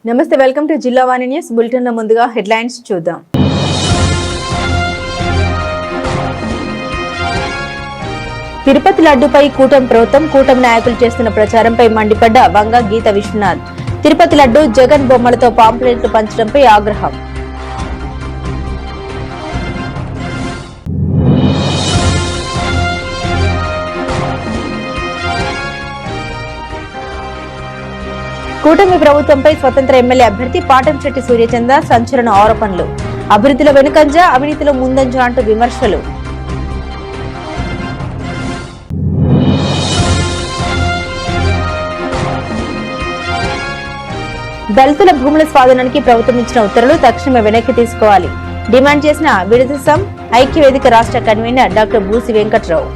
నమస్తే, welcome to జిల్లా వాణి news bulletin లో ముందుగా హెడ్లైన్స్ చూద్దాం. తిరుపతి లడ్డుపై కూటమి ప్రభుత్వం కూటమి నాయకులు చేస్తున్న ప్రచారంపై మండిపడ్డ వంగ గీత విశ్వనాథ్. తిరుపతి లడ్డు జగన్ బొమ్మలతో పాంప్లెట్లు పంచడంపై ఆగ్రహం. కూటమి ప్రభుత్వంపై స్వతంత్ర ఎమ్మెల్యే అభ్యర్థి పాటంశెట్టి సూర్యచంద్ర సంచలన ఆరోపణలు. అభివృద్ధిలో వెనుకంజ, అవినీతిలో ముందంజ అంటూ విమర్శలు. దళితుల భూముల స్వాధీనానికి ప్రభుత్వం ఇచ్చిన ఉత్తర్వులు తక్షణమే వెనక్కి తీసుకోవాలి డిమాండ్ చేసిన విడదీసం ఐక్యవేదిక రాష్ట్ర కన్వీనర్ డాక్టర్ బూసి వెంకట్రావు.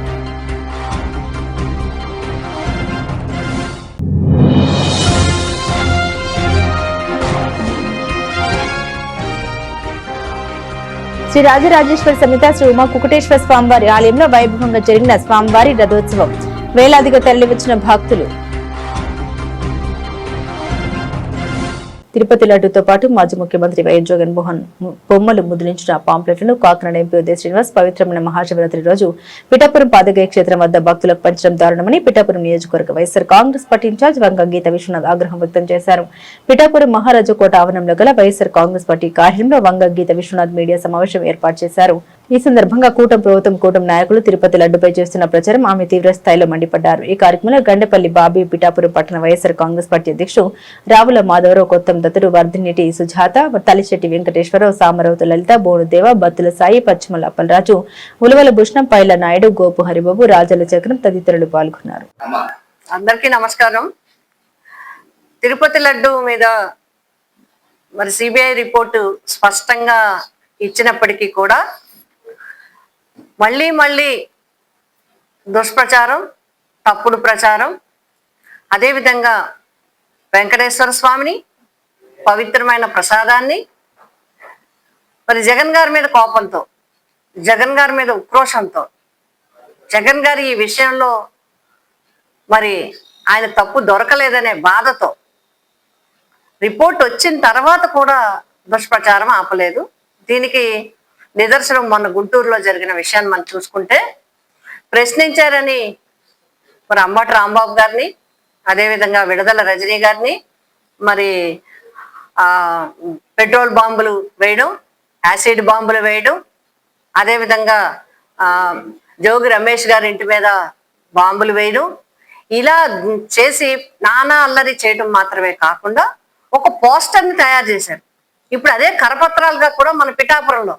శ్రీ రాజరాజేశ్వరి సమేత శ్రీ ఉమా కుకుటేశ్వర స్వామివారి ఆలయంలో వైభవంగా జరిగిన స్వామివారి రథోత్సవం. వేలాదిగా తరలివచ్చిన భక్తులు. తిరుపతి లడ్డుతో పాటు మాజీ ముఖ్యమంత్రి వైఎస్ జగన్మోహన్ బొమ్మలు ముద్రించిన పాంప్లెట్లను కాకినాడ ఎంపీ ఉదయ శ్రీనివాస్ పవిత్రమైన మహాశివరాత్రి రోజు పిఠాపురం పాదగయ క్షేత్రం వద్ద భక్తులకు పంచడం దారుణమని పిఠాపురం నియోజకవర్గ వైఎస్ఆర్ కాంగ్రెస్ పార్టీ ఇన్ఛార్జ్ వంగ గీత విశ్వనాథ్ ఆగ్రహం వ్యక్తం చేశారు. పిఠాపురం మహారాజు కోట ఆవరణంలో గల వైఎస్ఆర్ కాంగ్రెస్ పార్టీ కార్యాలయంలో వంగ గీత విశ్వనాథ్ మీడియా సమావేశం ఏర్పాటు చేశారు. ఈ సందర్భంగా కూటమి ప్రభుత్వం కూటమి నాయకులు తిరుపతి లడ్డుపై చేస్తున్న ప్రచారం ఆమె తీవ్ర స్థాయిలో మండిపడ్డారు. ఈ కార్యక్రమంలో గండపల్లి బాబీ, పిఠాపురం పట్టణ వైఎస్ఆర్ కాంగ్రెస్ పార్టీ అధ్యక్షుడు రావుల మాధవరావు, కొత్తం దత్తుడు, వర్ధినేటి సుజాత, తలిశెట్టి వెంకటేశ్వరరావు, సామరావుతు లలిత, బోనుదేవ, బత్తుల సాయి, పశ్చిమల అప్పలరాజు, ఉలవల భూషణం, పైల నాయుడు, గోపు హరిబాబు, రాజల చక్రం తదితరులు పాల్గొన్నారు. అందరికీ నమస్కారం. తిరుపతి లడ్డు మీద మరి సిబిఐ రిపోర్టు స్పష్టంగా ఇచ్చినప్పటికీ కూడా మళ్ళీ దుష్ప్రచారం, తప్పుడు ప్రచారం, అదేవిధంగా వెంకటేశ్వర స్వామిని, పవిత్రమైన ప్రసాదాన్ని మరి జగన్ గారి మీద కోపంతో, జగన్ గారి మీద ఉక్రోషంతో, జగన్ గారి ఈ విషయంలో మరి ఆయన తప్పు దొరకలేదనే బాధతో రిపోర్ట్ వచ్చిన తర్వాత కూడా దుష్ప్రచారం ఆపలేదు. దీనికి నిదర్శనం మొన్న గుంటూరులో జరిగిన విషయాన్ని మనం చూసుకుంటే, ప్రశ్నించారని మరి అంబటి రాంబాబు గారిని, అదేవిధంగా విడుదల రజనీ గారిని మరి పెట్రోల్ బాంబులు వేయడం, యాసిడ్ బాంబులు వేయడం, అదేవిధంగా జోగి రమేష్ గారి ఇంటి మీద బాంబులు వేయడం, ఇలా చేసి నానా అల్లరి చేయడం మాత్రమే కాకుండా ఒక పోస్టర్ని తయారు చేశారు. ఇప్పుడు అదే కరపత్రాలుగా కూడా మన పిఠాపురంలో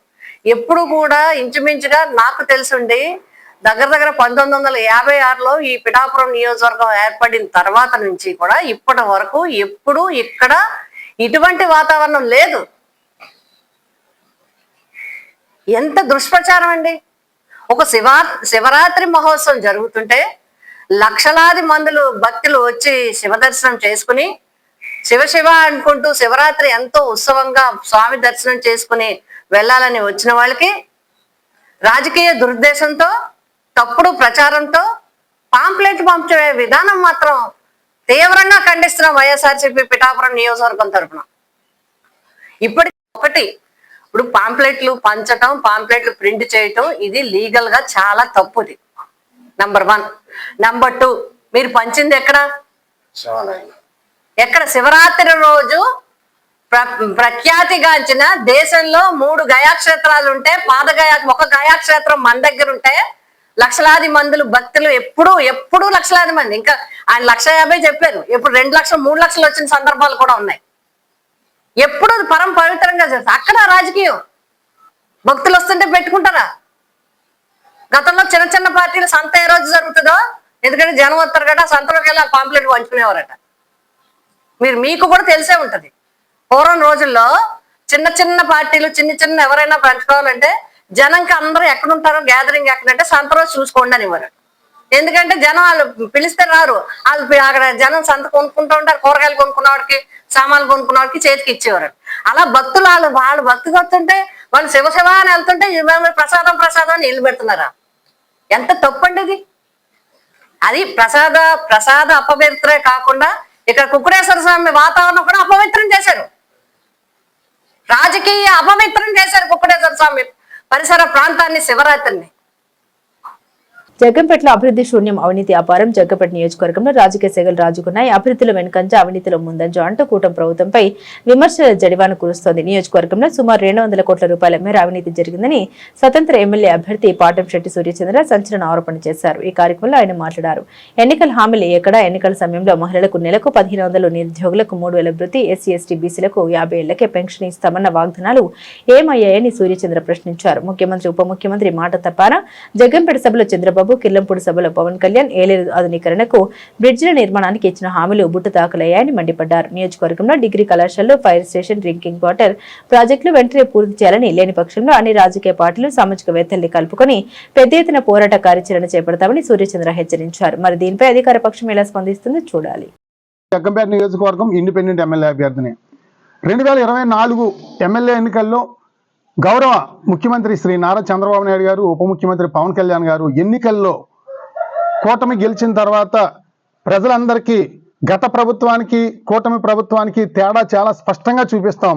ఎప్పుడు కూడా ఇంచుమించుగా నాకు తెలుసుండి దగ్గర 1956లో ఈ పిఠాపురం నియోజకవర్గం ఏర్పడిన తర్వాత నుంచి కూడా ఇప్పటి వరకు ఎప్పుడు ఇక్కడ ఇటువంటి వాతావరణం లేదు. ఎంత దుష్ప్రచారం అండి! ఒక శివరాత్రి మహోత్సవం జరుగుతుంటే లక్షలాది మందులు భక్తులు వచ్చి శివ దర్శనం చేసుకుని శివ అనుకుంటూ శివరాత్రి ఎంతో ఉత్సవంగా స్వామి దర్శనం చేసుకుని వెళ్ళాలని వచ్చిన వాళ్ళకి రాజకీయ దురుద్దేశంతో, తప్పుడు ప్రచారంతో పాంప్లెట్ పంపే విధానం మాత్రం తీవ్రంగా ఖండిస్తున్నాం వైఎస్ఆర్సీపీ పిఠాపురం నియోజకవర్గం తరఫున. ఇప్పుడు పాంప్లెట్లు పంచటం, పాంప్లెట్లు ప్రింట్ చేయటం ఇది లీగల్ గా చాలా తప్పుది. నంబర్ 1. నంబర్ 2, మీరు పంచింది ఎక్కడ? శివరాత్రి రోజు ప్రఖ్యాతిగాంచిన దేశంలో 3 గయాక్షేత్రాలు ఉంటే, ఒక గయాక్షేత్రం మన దగ్గర ఉంటే లక్షలాది మందులు భక్తులు ఎప్పుడు లక్షలాది మంది, ఇంకా ఆయన 150 చెప్పారు, ఎప్పుడు 2 లక్షలు 3 లక్షలు వచ్చిన సందర్భాలు కూడా ఉన్నాయి. ఎప్పుడు పరం పవిత్రంగా చేస్తారు. అక్కడ రాజకీయం, భక్తులు వస్తుంటే పెట్టుకుంటారా? గతంలో చిన్న పార్టీలు సంత ఏ రోజు జరుగుతుందో, ఎందుకంటే జనం వస్తారు కదా, సంతలోకి వెళ్ళి పాంప్లెట్ పంచుకునేవారట. మీకు కూడా తెలిసే ఉంటది. పూర్వం రోజుల్లో చిన్న పార్టీలు చిన్న ఎవరైనా పంచుకోవాలంటే జనంకి అందరూ ఎక్కడుంటారో గ్యాదరింగ్ ఎక్కడంటే సంత రోజు చూసుకోండి అనేవారు. ఎందుకంటే జనం వాళ్ళు పిలిస్తే రారు, వాళ్ళు అక్కడ జనం సంత కొనుక్కుంటూ ఉంటారు. కూరగాయలు కొనుక్కున్న వాడికి, సామాన్లు కొనుక్కున్న వాడికి చేతికి ఇచ్చేవారు. అలా భక్తులు వాళ్ళు భక్తికి వస్తుంటే, వాళ్ళు శివ అని వెళ్తుంటే ప్రసాదం అని ఇల్లు పెడుతున్నారా? ఎంత తప్పండి అది. ప్రసాద అపవిత్రే కాకుండా ఇక్కడ కుక్కుడేశ్వర స్వామి వాతావరణం కూడా అపవిత్రం చేశారు, రాజకీయ అపవిత్రం చేశారు కుక్కుడేశ్వర స్వామి పరిసర ప్రాంతాన్ని, శివరాత్రిని. జగ్గంపేటలో అభివృద్ధి శూన్యం, అవినీతి అపారం. జగ్గంపేట నియోజకవర్గంలో రాజకీయ సెగలు రాజుకున్నాయి. అభివృద్ధిలో వెనుకంజ, అవినీతిలో ముందంజ అంటూ కూటమి ప్రభుత్వంపై విమర్శల జడివాన కురుస్తోంది. నియోజకవర్గంలో సుమారు 200 కోట్ల రూపాయల మేర అవినీతి జరిగిందని స్వతంత్ర ఎమ్మెల్యే అభ్యర్థి పాటంశెట్టి సూర్యచంద్ర సంచలన ఆరోపణ చేశారు. ఈ కార్యక్రమంలో ఆయన మాట్లాడారు. ఎన్నికల హామీలు ఎక్కడా? ఎన్నికల సమయంలో మహిళలకు నెలకు 1500, నిరుద్యోగులకు 3000 వృత్తి, ఎస్సీ ఎస్టీ బీసీలకు 50 ఏళ్లకే పెన్షన్ ఇస్తామన్న వాగ్దానాలు ఏమయ్యాయని సూర్యచంద్ర ప్రశ్నించారు. ముఖ్యమంత్రి ఉప ముఖ్యమంత్రి మాట తప్పారా? జగ్గంపేట సభలో చంద్రబాబు, కిర్లంపూడి సభలో పవన్ కళ్యాణ్ ఏలేరు ఆధునీకరణకు బ్రిడ్జిల నిర్మాణానికి ఇచ్చిన హామీలు బుట్ట దాఖలయ్యాయని మండిపడ్డారు. నియోజకవర్గంలో డిగ్రీ కళాశాలలో ఫైర్ స్టేషన్, డ్రింకింగ్ వాటర్ ప్రాజెక్టులు వెంటనే పూర్తి చేయాలని, లేని పక్షంలో అన్ని రాజకీయ పార్టీలు సామాజికవేత్తల్ని కలుపుకొని పెద్ద ఎత్తున పోరాట కార్యాచరణ చేపడతామని సూర్యచంద్ర హెచ్చరించారు. మరి దీనిపై అధికార పక్షం ఎలా స్పందిస్తుందో చూడాలి. జగ్గంపేట నియోజకవర్గం ఇండిపెండెంట్ ఎమ్మెల్యే అభ్యర్థిని 2024 ఎమ్మెల్యే ఎన్నికల్లో గౌరవ ముఖ్యమంత్రి శ్రీ నారా చంద్రబాబు నాయుడు గారు, ఉప ముఖ్యమంత్రి పవన్ కళ్యాణ్ గారు ఎన్నికల్లో కూటమి గెలిచిన తర్వాత ప్రజలందరికీ గత ప్రభుత్వానికి కూటమి ప్రభుత్వానికి తేడా చాలా స్పష్టంగా చూపిస్తాం.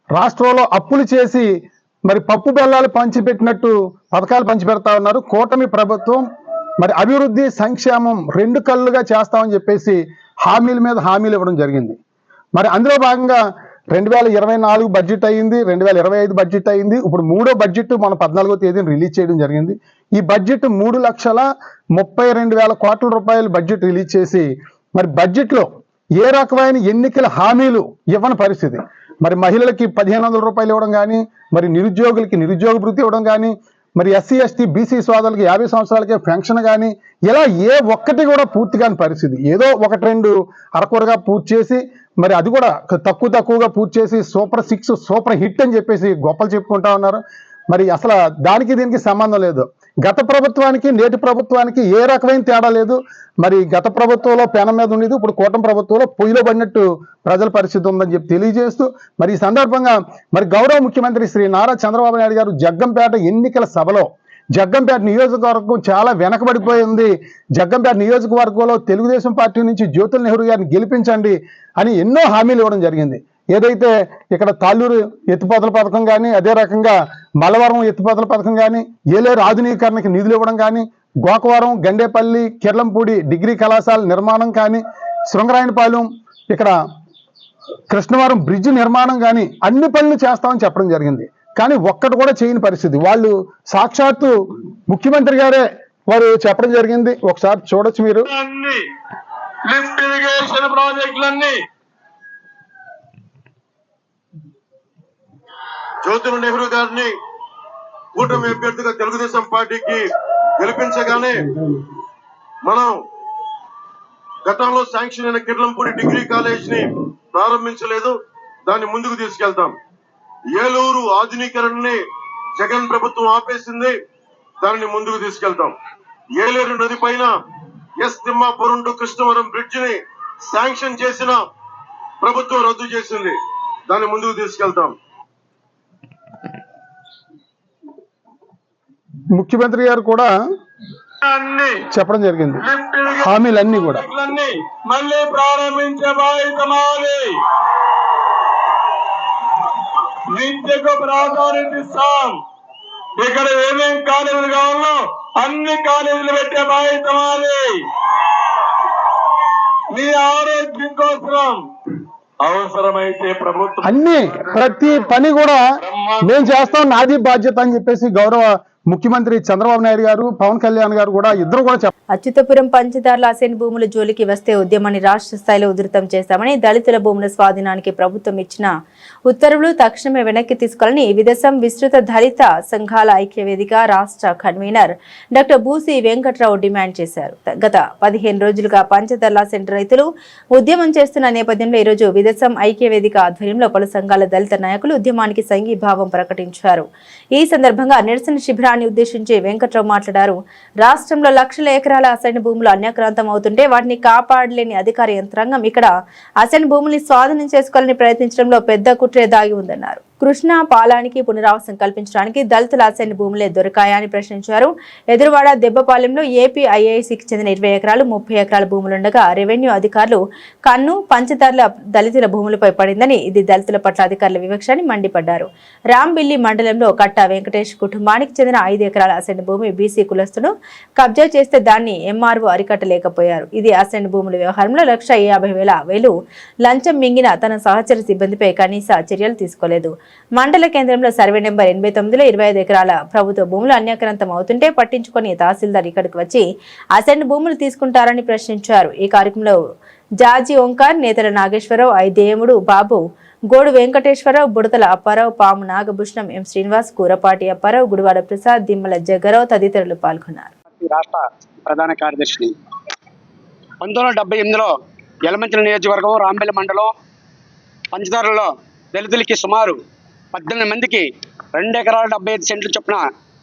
రాష్ట్రంలో అప్పులు చేసి మరి పప్పు బెల్లాలు పంచిపెట్టినట్టు పథకాలు పంచిపెడతా ఉన్నారు. కూటమి ప్రభుత్వం మరి అభివృద్ధి సంక్షేమం 2 కళ్ళుగా చేస్తామని చెప్పేసి హామీల మీద హామీలు ఇవ్వడం జరిగింది. మరి అందులో భాగంగా 2024 బడ్జెట్ అయింది, 2025 బడ్జెట్ అయింది. ఇప్పుడు 3వ బడ్జెట్ మన 14వ తేదీన రిలీజ్ చేయడం జరిగింది. ఈ బడ్జెట్ 3,32,000 కోట్ల రూపాయల బడ్జెట్ రిలీజ్ చేసి మరి బడ్జెట్లో ఏ రకమైన ఎన్నికల హామీలు ఇవ్వని పరిస్థితి. మరి మహిళలకి 1,500 రూపాయలు ఇవ్వడం కానీ, మరి నిరుద్యోగులకి నిరుద్యోగ భృతి ఇవ్వడం కానీ, మరి ఎస్సీ ఎస్టీ బీసీ సోదరులకి 50 సంవత్సరాలకే పెన్షన్ కానీ, ఇలా ఏ ఒక్కటి కూడా పూర్తి కాని పరిస్థితి. ఏదో 1-2 అరకొరగా పూర్తి చేసి, మరి అది కూడా తక్కువగా పూర్తి చేసి సూపర్ 6 సూపర్ హిట్ అని చెప్పేసి గొప్పలు చెప్పుకుంటా ఉన్నారు. మరి అసలు దానికి దీనికి సంబంధం లేదు. గత ప్రభుత్వానికి నేటి ప్రభుత్వానికి ఏ రకమైన తేడా లేదు. మరి గత ప్రభుత్వంలో పెనం మీద ఉండేది, ఇప్పుడు కూటమి ప్రభుత్వంలో పొయ్యిలో పడినట్టు ప్రజల పరిస్థితి ఉందని చెప్పి తెలియజేస్తూ, మరి ఈ సందర్భంగా మరి గౌరవ ముఖ్యమంత్రి శ్రీ నారా చంద్రబాబు నాయుడు గారు జగ్గంపేట ఎన్నికల సభలో జగ్గంపేట నియోజకవర్గం చాలా వెనకబడిపోయింది, జగ్గంపేట నియోజకవర్గంలో తెలుగుదేశం పార్టీ నుంచి జ్యోతుల్ నెహ్రూ గారిని గెలిపించండి అని ఎన్నో హామీలు ఇవ్వడం జరిగింది. ఏదైతే ఇక్కడ తాళ్ళూరు ఎత్తిపోతల పథకం కానీ, అదే రకంగా మలవరం ఎత్తిపోతల పథకం కానీ, ఏలేరు ఆధునీకరణకి నిధులు ఇవ్వడం కానీ, గోకవరం, గండేపల్లి, కిర్లంపూడి డిగ్రీ కళాశాల నిర్మాణం కానీ, శృంగరాయనపాలెం ఇక్కడ కృష్ణవరం బ్రిడ్జ్ నిర్మాణం కానీ అన్ని పనులు చేస్తామని చెప్పడం జరిగింది. కానీ ఒక్కటి కూడా చేయని పరిస్థితి. వాళ్ళు సాక్షాత్తు ముఖ్యమంత్రి గారే వారు చెప్పడం జరిగింది. ఒకసారి చూడొచ్చు మీరు. లిఫ్ట్ ఇరిగేషన్ ప్రాజెక్టులన్నీ జ్యోతుల నెహ్రూ గారిని కూటమి అభ్యర్థిగా తెలుగుదేశం పార్టీకి గెలిపించగానే మనం గతంలో శాంక్షన్ అయిన కిర్లంపూడి డిగ్రీ కాలేజ్ ని ప్రారంభించలేదు, దాన్ని ముందుకు తీసుకెళ్తాం. ఏలూరు ఆధునీకరణని జగన్ ప్రభుత్వం ఆపేసింది, దానిని ముందుకు తీసుకెళ్తాం. ఏలేరు నది పైన ఎస్ తిమ్మాపురం టు కృష్ణవరం బ్రిడ్జ్ ని శాంక్షన్ చేసిన ప్రభుత్వం రద్దు చేసింది, దాన్ని ముందుకు తీసుకెళ్తాం. ముఖ్యమంత్రి గారు కూడా చెప్పడం జరిగింది. హామీలన్నీ కూడా మళ్ళీ ప్రారంభించే బాధ్యత మాది. విద్యకు ప్రాధాన్యత ఇస్తాం. ఇక్కడ ఏమేం కాలేజీలు కావాలో అన్ని కాలేజీలు పెట్టే బాధ్యత మాది. మీ ఆరోగ్యం కోసం అవసరమైతే ప్రభుత్వం అన్ని ప్రతి పని కూడా మేము చేస్తాం, నాది బాధ్యత అని చెప్పేసి గౌరవ ముఖ్యమంత్రి చంద్రబాబు నాయుడు గారు, పవన్ కళ్యాణ్ గారు కూడా ఇద్దరు కూడా అచ్యుతపురం పంచదార్ల అసైన్ భూముల జోలికి వస్తే ఉద్యమాన్ని రాష్ట్ర స్థాయిలో ఉధృతం చేస్తామని, దళితుల భూముల స్వాధీనానికి ప్రభుత్వం ఇచ్చిన ఉత్తర్వులు తక్షణమే వెనక్కి తీసుకోవాలని విదేశం విస్తృత దళిత సంఘాల ఐక్యవేదిక రాష్ట్ర convener doctor Busi Venkatrao demand చేశారు. గత 15 రోజులుగా పంచదార్ల అసైన్ రైతులు ఉద్యమం చేస్తున్న నేపథ్యంలో ఈరోజు విదేశం ఐక్యవేదిక ఆధ్వర్యంలో పలు సంఘాల దళిత నాయకులు ఉద్యమానికి సంఘీభావం ప్రకటించారు. ఈ సందర్భంగా నిరసన శిబిరాన్ని ఉద్దేశించి వెంకట్రావు మాట్లాడారు. రాష్ట్రంలో లక్షల ఎకరాల అసైన్ భూములు అన్యాక్రాంతం అవుతుంటే వాటిని కాపాడలేని అధికార యంత్రాంగం ఇక్కడ అసైన్ భూముల్ని స్వాధీనం చేసుకోవాలని ప్రయత్నించడంలో పెద్ద కుట్రే దాగి ఉందన్నారు. కృష్ణా పాలానికి పునరావాసం కల్పించడానికి దళితుల అసైన్ భూములే దొరికాయని ప్రశ్నించారు. ఎదురువాడ దెబ్బపాలెంలో ఏపీ ఐఐసికి చెందిన 20 ఎకరాలు 30 ఎకరాల భూములుండగా రెవెన్యూ అధికారులు కన్ను పంచదారుల దళితుల భూములపై పడిందని, ఇది దళితుల పట్ల అధికారుల వివక్ష అని మండిపడ్డారు. రాంబిల్లి మండలంలో కట్టా వెంకటేష్ కుటుంబానికి చెందిన 5 ఎకరాల అసైన్ భూమి బీసీ కులస్తుడు కబ్జా చేస్తే దాన్ని ఎంఆర్ఓ అరికట్టలేకపోయారు. ఇది అసైన్ భూముల వ్యవహారంలో 1,50,000 లంచం మింగిన తన సహచర సిబ్బందిపై కనీస చర్యలు తీసుకోలేదు. మండల కేంద్రంలో సర్వే నెంబర్ 89లో 25 ఎకరాల ప్రభుత్వ భూములు అన్యాక్రాంతం అవుతుంటే పట్టించుకొని తహసీల్దార్ ఇక్కడికి వచ్చి అసైన్ భూములు తీసుకుంటారని ప్రశ్నించారు. ఈ కార్యక్రమంలో జాజీ ఓంకార్, నేతల నాగేశ్వరరావు, ఐదేముడు బాబు, గోడు వెంకటేశ్వరరావు, బుడతల అప్పారావు, పాము నాగభూషణం, ఎం శ్రీనివాస్, కూరపాటి అప్పారావు, గుడివాడ ప్రసాద్, దిమ్మల జగ్గారావు తదితరులు పాల్గొన్నారు. రాష్ట్ర ప్రధాన కార్యదర్శిని 1978లో యలమంచిలి నియోజకవర్గం రాంబెల్లి మండలం పంచదారులో దళితులకి సుమారు 18 మందికి 2 ఎకరాల 75 సెంట్లు చొప్పున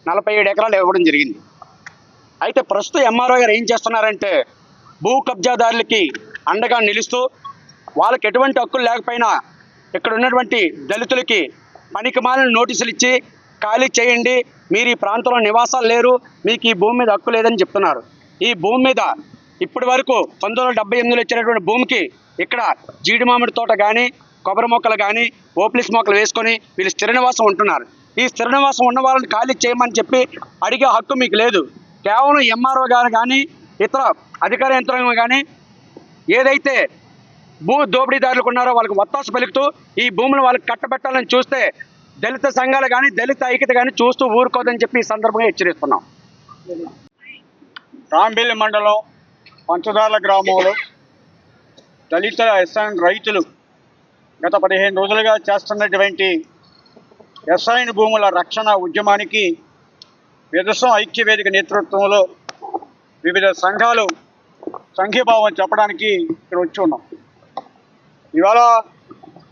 47 ఎకరాలు ఇవ్వడం జరిగింది. అయితే ప్రస్తుతం ఎంఆర్ఓ గారు ఏం చేస్తున్నారంటే భూ కబ్జాదారులకి అండగా నిలుస్తూ వాళ్ళకి ఎటువంటి హక్కులు లేకపోయినా ఇక్కడ ఉన్నటువంటి దళితులకి పనికిమాలిన నోటీసులు ఇచ్చి ఖాళీ చేయండి, మీరు ఈ ప్రాంతంలో నివాసాలు లేరు, మీకు ఈ భూమి మీద హక్కు లేదని చెప్తున్నారు. ఈ భూమి మీద ఇప్పటి వరకు 1978లో ఇచ్చినటువంటి భూమికి ఇక్కడ జీడి మామిడి తోట కానీ, కొబ్బరి మొక్కలు కానీ, ఓప్లిస్ మొక్కలు వేసుకొని వీళ్ళు స్థిర నివాసం ఉంటున్నారు. ఈ స్థిర నివాసం ఉన్న వాళ్ళని ఖాళీ చేయమని చెప్పి అడిగే హక్కు మీకు లేదు. కేవలం ఎంఆర్ఓ గారు కానీ ఇతర అధికార యంత్రాంగం కానీ ఏదైతే భూ దోపిడీదారులకు ఉన్నారో వాళ్ళకి ఒత్తాసు పలుకుతూ ఈ భూములు వాళ్ళకి కట్టబెట్టాలని చూస్తే దళిత సంఘాలు కానీ దళిత ఐక్యత కానీ చూస్తూ ఊరుకోదని చెప్పి ఈ సందర్భంగా హెచ్చరిస్తున్నాం. రాంబెల్లి మండలం పంచదార్ల గ్రామంలో దళిత ఎస్ఐన్ రైతులు గత 15 రోజులుగా చేస్తున్నటువంటి ఎస్ఐన్ భూముల రక్షణ ఉద్యమానికి విదసం ఐక్యవేదిక నేతృత్వంలో వివిధ సంఘాలు సంఘీభావం చెప్పడానికి ఇక్కడ వచ్చి ఉన్నాం. ఇవాళ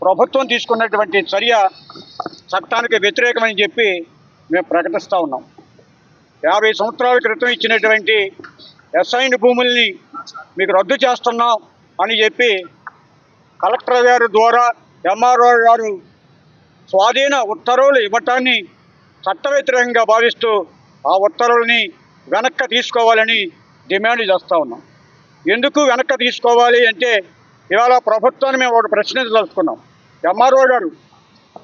ప్రభుత్వం తీసుకున్నటువంటి చర్య చట్టానికి వ్యతిరేకమని చెప్పి మేము ప్రకటిస్తూ ఉన్నాం. 50 సంవత్సరాల క్రితం ఇచ్చినటువంటి ఎస్ఐన్ భూముల్ని మీకు రద్దు చేస్తున్నాం అని చెప్పి కలెక్టర్ గారి ద్వారా ఎంఆర్ఓ గారు స్వాధీన ఉత్తర్వులు ఇవ్వటాన్ని చట్ట వ్యతిరేకంగా భావిస్తూ ఆ ఉత్తర్వుల్ని వెనక్కి తీసుకోవాలని డిమాండ్ చేస్తూ ఉన్నాం. ఎందుకు వెనక్కి తీసుకోవాలి అంటే ఇవాళ ప్రభుత్వాన్ని మేము ఒకటి ప్రశ్నించదలుచుకున్నాం. ఎంఆర్ఓ గారు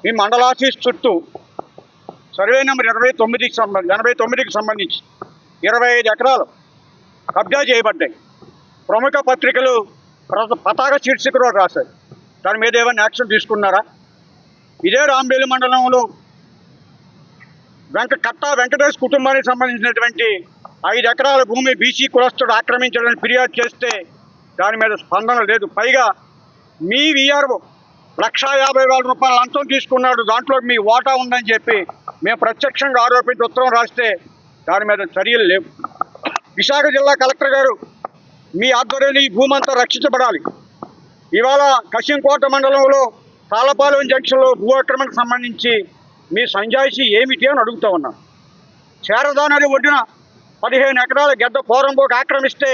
ఈ మండల ఆఫీస్ చుట్టూ సర్వే నెంబర్ 89కి సంబంధించి 25 ఎకరాలు కబ్జా చేయబడ్డాయి. ప్రముఖ పత్రికలు పతాక శీర్షికలో రాశారు. దాని మీద ఏమైనా యాక్షన్ తీసుకున్నారా? ఇదే రాంబెల్లి మండలంలో వెంకటేష్ కుటుంబానికి సంబంధించినటువంటి 5 ఎకరాల భూమి బీసీ కులస్తుడు ఆక్రమించాలని ఫిర్యాదు చేస్తే దాని మీద స్పందన లేదు. పైగా మీ విఆర్ఓ 1,50,000 లంచం తీసుకున్నాడు, దాంట్లో మీ వాటా ఉందని చెప్పి మేము ప్రత్యక్షంగా ఆరోపించి ఉత్తరం రాస్తే దాని మీద చర్యలు లేవు. విశాఖ జిల్లా కలెక్టర్ గారు మీ ఆధ్వర్యంలో ఈ భూమి అంతా రక్షించబడాలి. ఇవాళ కశింకోట మండలంలో తాళపాలెం జంక్షన్లో భూ ఆక్రమణకు సంబంధించి మీ సంజాయిషి ఏమిటి అని అడుగుతూ ఉన్నాం. శారదా నది ఒడ్డున 15 ఎకరాల గెడ్డ పోరంబోకు ఆక్రమిస్తే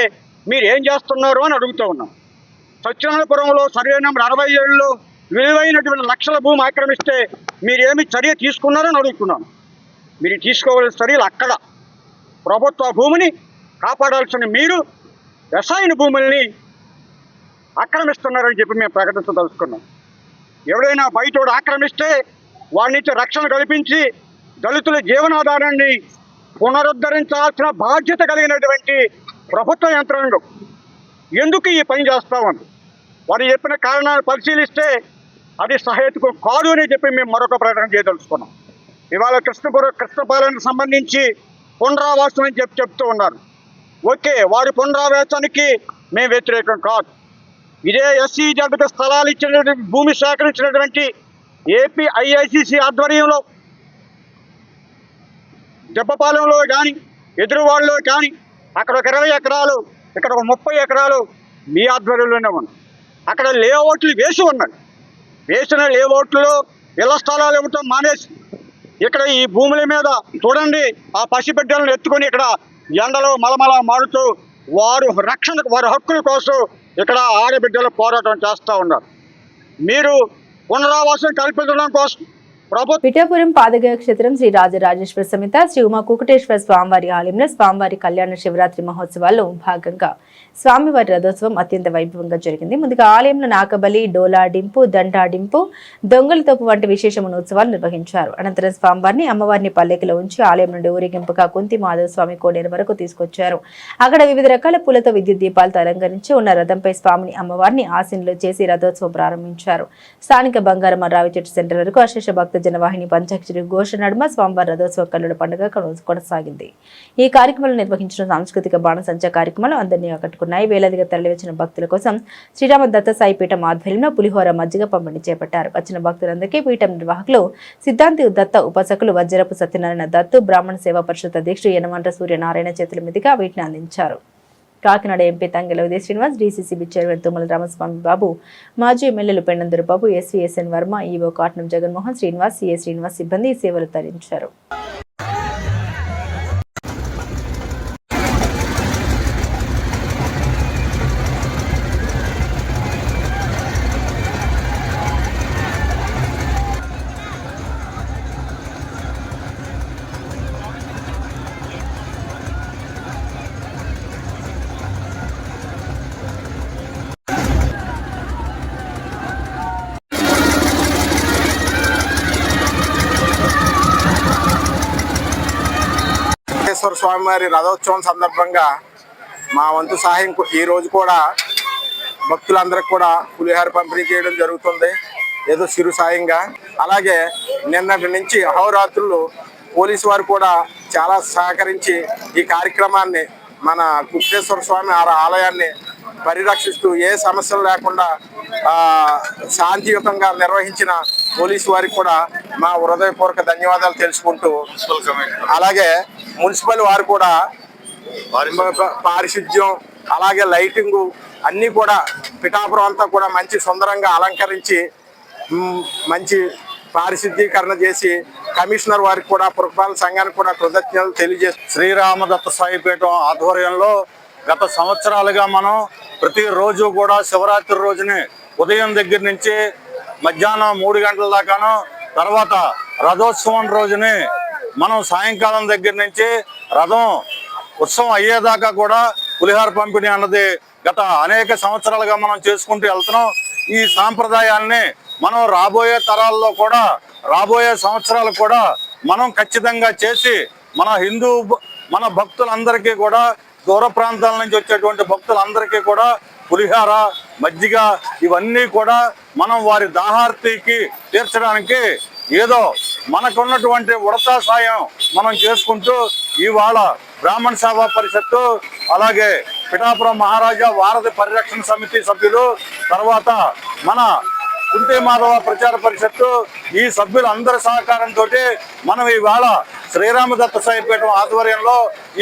మీరు ఏం చేస్తున్నారు అని అడుగుతూ ఉన్నాం. సత్యనారాయణపురంలో సర్వే నెంబర్ 67లో విలువైనటువంటి లక్షల భూమి ఆక్రమిస్తే మీరేమి చర్య తీసుకున్నారని అడుగుతున్నాను. మీరు తీసుకోవాల్సిన చర్యలు అక్కడ ప్రభుత్వ భూమిని కాపాడాల్సిన మీరు ఎస్ఐన్ భూముల్ని ఆక్రమిస్తున్నారని చెప్పి మేము ప్రకటించదలుచుకున్నాం. ఎవరైనా బయటోడు ఆక్రమిస్తే వాడి నుంచి రక్షణ కల్పించి దళితుల జీవనాధారాన్ని పునరుద్ధరించాల్సిన బాధ్యత కలిగినటువంటి ప్రభుత్వ యంత్రాంగం ఎందుకు ఈ పని చేస్తామని వారు చెప్పిన కారణాలు పరిశీలిస్తే అది సహేతుకం కాదు అని చెప్పి మేము మరొక ప్రకటన చేయదలుచుకున్నాం. ఇవాళ కృష్ణపాలెంకు సంబంధించి పునరావాసం అని చెప్తూ ఉన్నారు. ఓకే, వారి పునరావాసానికి మేము వ్యతిరేకం కాదు. ఇదే SEZకి స్థలాలు ఇచ్చినటువంటి భూమి సేకరించినటువంటి ఏపీ IICC ఆధ్వర్యంలో దెబ్బపాలెంలో కానీ ఎదురువాడలో కానీ అక్కడ ఒక 20 ఎకరాలు, ఇక్కడ ఒక 30 ఎకరాలు మీ ఆధ్వర్యంలోనే ఉన్నాయి. అక్కడ లేఅవుట్లు వేసి ఉన్నాయి. వేసిన లేఅవుట్లో ఇళ్ల స్థలాలు ఇవ్వటం మానేసి ఇక్కడ ఈ భూముల మీద చూడండి ఆ పసిబిడ్డలను ఎత్తుకొని ఇక్కడ ఎండలో మలమల మారుతూ వారి హక్కుల కోసం ఇక్కడ ఆడబిడ్డలు పోరాటం చేస్తూ ఉన్నారు. మీరు పునరావాసం కల్పించడం కోసం పిఠాపురం పాదగయ క్షేత్రం శ్రీ రాజరాజేశ్వర సమేత శ్రీ ఉమా కుకుటేశ్వర స్వామివారి ఆలయంలో స్వామివారి కళ్యాణ శివరాత్రి మహోత్సవాల్లో భాగంగా స్వామివారి రథోత్సవం అత్యంత వైభవంగా జరిగింది. ముందుగా ఆలయంలో నాకబలి, డోలాడింపు, దండాడింపు, దొంగలతోపు వంటి విశేషమైన ఉత్సవాలు నిర్వహించారు. అనంతరం స్వామివారిని అమ్మవారిని పల్లెకిలో ఉంచి ఆలయం నుండి ఊరేగింపుగా కుంతి మాధవ స్వామి కోడేరు వరకు తీసుకొచ్చారు. అక్కడ వివిధ రకాల పూలతో విద్యుత్ దీపాలతో అలంకరించి ఉన్న రథంపై స్వామిని అమ్మవారిని ఆసీనులో చేసి రథోత్సవం ప్రారంభించారు. స్థానిక బంగారమ్మ రావి చెట్టు సెంటర్ వరకు అశేష భక్త జనవాహిని పంచాక్షరి ఘోష నడుమ స్వామివారి రథోత్సవ కల్లుడ పండుగ కొనసాగింది. ఈ కార్యక్రమంలో నిర్వహించిన సాంస్కృతిక బాణసంచా కార్యక్రమాలు అందరినీ ఆకట్టుకున్నాయి. వేలాదిగా తరలివచ్చిన భక్తుల కోసం శ్రీరామ దత్త సాయి పీఠం ఆధ్వర్యంలో పులిహోర మజ్జిగ పంపిణీ చేపట్టారు. వచ్చిన భక్తులందరికీ పీఠం నిర్వాహకులు సిద్ధాంతి దత్త, ఉపాసకులు వజ్రపు సత్యనారాయణ దత్తు, బ్రాహ్మణ సేవా పరిషత్ అధ్యక్షుడు యనమంట సూర్యనారాయణ చేతుల మీదుగా వీటిని అందించారు. Kakinada MP Tangella Uday Srinivas, DCCB chairman Tummala Ramaswamy Babu, మాజీ ఎమ్మెల్యేలు Pendanduru Babu, SVSN Varma, EO Katnam Jaganmohan, Srinivas, CA Srinivas సిబ్బంది సేవలు తరించారు. స్వామివారి రథోత్సవం సందర్భంగా మా వంతు సహాయం ఈ రోజు కూడా భక్తులందరికీ కూడా పులిహార పంపిణీ చేయడం జరుగుతుంది, ఏదో చిరు సాయంగా. అలాగే నిన్నటి నుంచి అహోరాత్రులు పోలీసు వారు కూడా చాలా సహకరించి ఈ కార్యక్రమాన్ని మన కుక్టేశ్వర స్వామి ఆలయాన్ని పరిరక్షిస్తూ ఏ సమస్యలు లేకుండా శాంతియుతంగా నిర్వహించిన పోలీసు వారికి కూడా మా హృదయపూర్వక ధన్యవాదాలు తెలుసుకుంటూ, అలాగే మున్సిపల్ వారు కూడా పారిశుద్ధ్యం అలాగే లైటింగు అన్నీ కూడా పిఠాపురం అంతా కూడా మంచి సుందరంగా అలంకరించి మంచి పారిశుద్ధీకరణ చేసి కమిషనర్ వారికి కూడా పురపాలక సంఘానికి కూడా కృతజ్ఞతలు తెలియజేస్తారు. శ్రీరామదత్త సాయి పీఠం ఆధ్వర్యంలో గత సంవత్సరాలుగా మనం ప్రతిరోజు కూడా శివరాత్రి రోజుని ఉదయం దగ్గర నుంచి మధ్యాహ్నం 3 గంటల దాకాను, తర్వాత రథోత్సవం రోజుని మనం సాయంకాలం దగ్గర నుంచి రథం ఉత్సవం అయ్యేదాకా కూడా పులిహార పంపిణీ అన్నది గత అనేక సంవత్సరాలుగా మనం చేసుకుంటూ వెళ్తున్నాం. ఈ సాంప్రదాయాన్ని మనం రాబోయే తరాల్లో కూడా రాబోయే సంవత్సరాలు కూడా మనం ఖచ్చితంగా చేసి మన భక్తులందరికీ కూడా దూర ప్రాంతాల నుంచి వచ్చేటువంటి భక్తులందరికీ కూడా పులిహార, మజ్జిగ ఇవన్నీ కూడా మనం వారి దాహార్తికి తీర్చడానికి ఏదో మనకున్నటువంటి ఉడతా సాయం మనం చేసుకుంటూ ఇవాళ బ్రాహ్మణ సేవా పరిషత్తు, అలాగే పిఠాపురం మహారాజా వారధి పరిరక్షణ సమితి సభ్యులు, తర్వాత మన కుంతి మాధవ ప్రచార పరిషత్తు ఈ సభ్యులందరి సహకారంతో మనం ఇవాళ శ్రీరామదత్త సాయి పీఠం ఆధ్వర్యంలో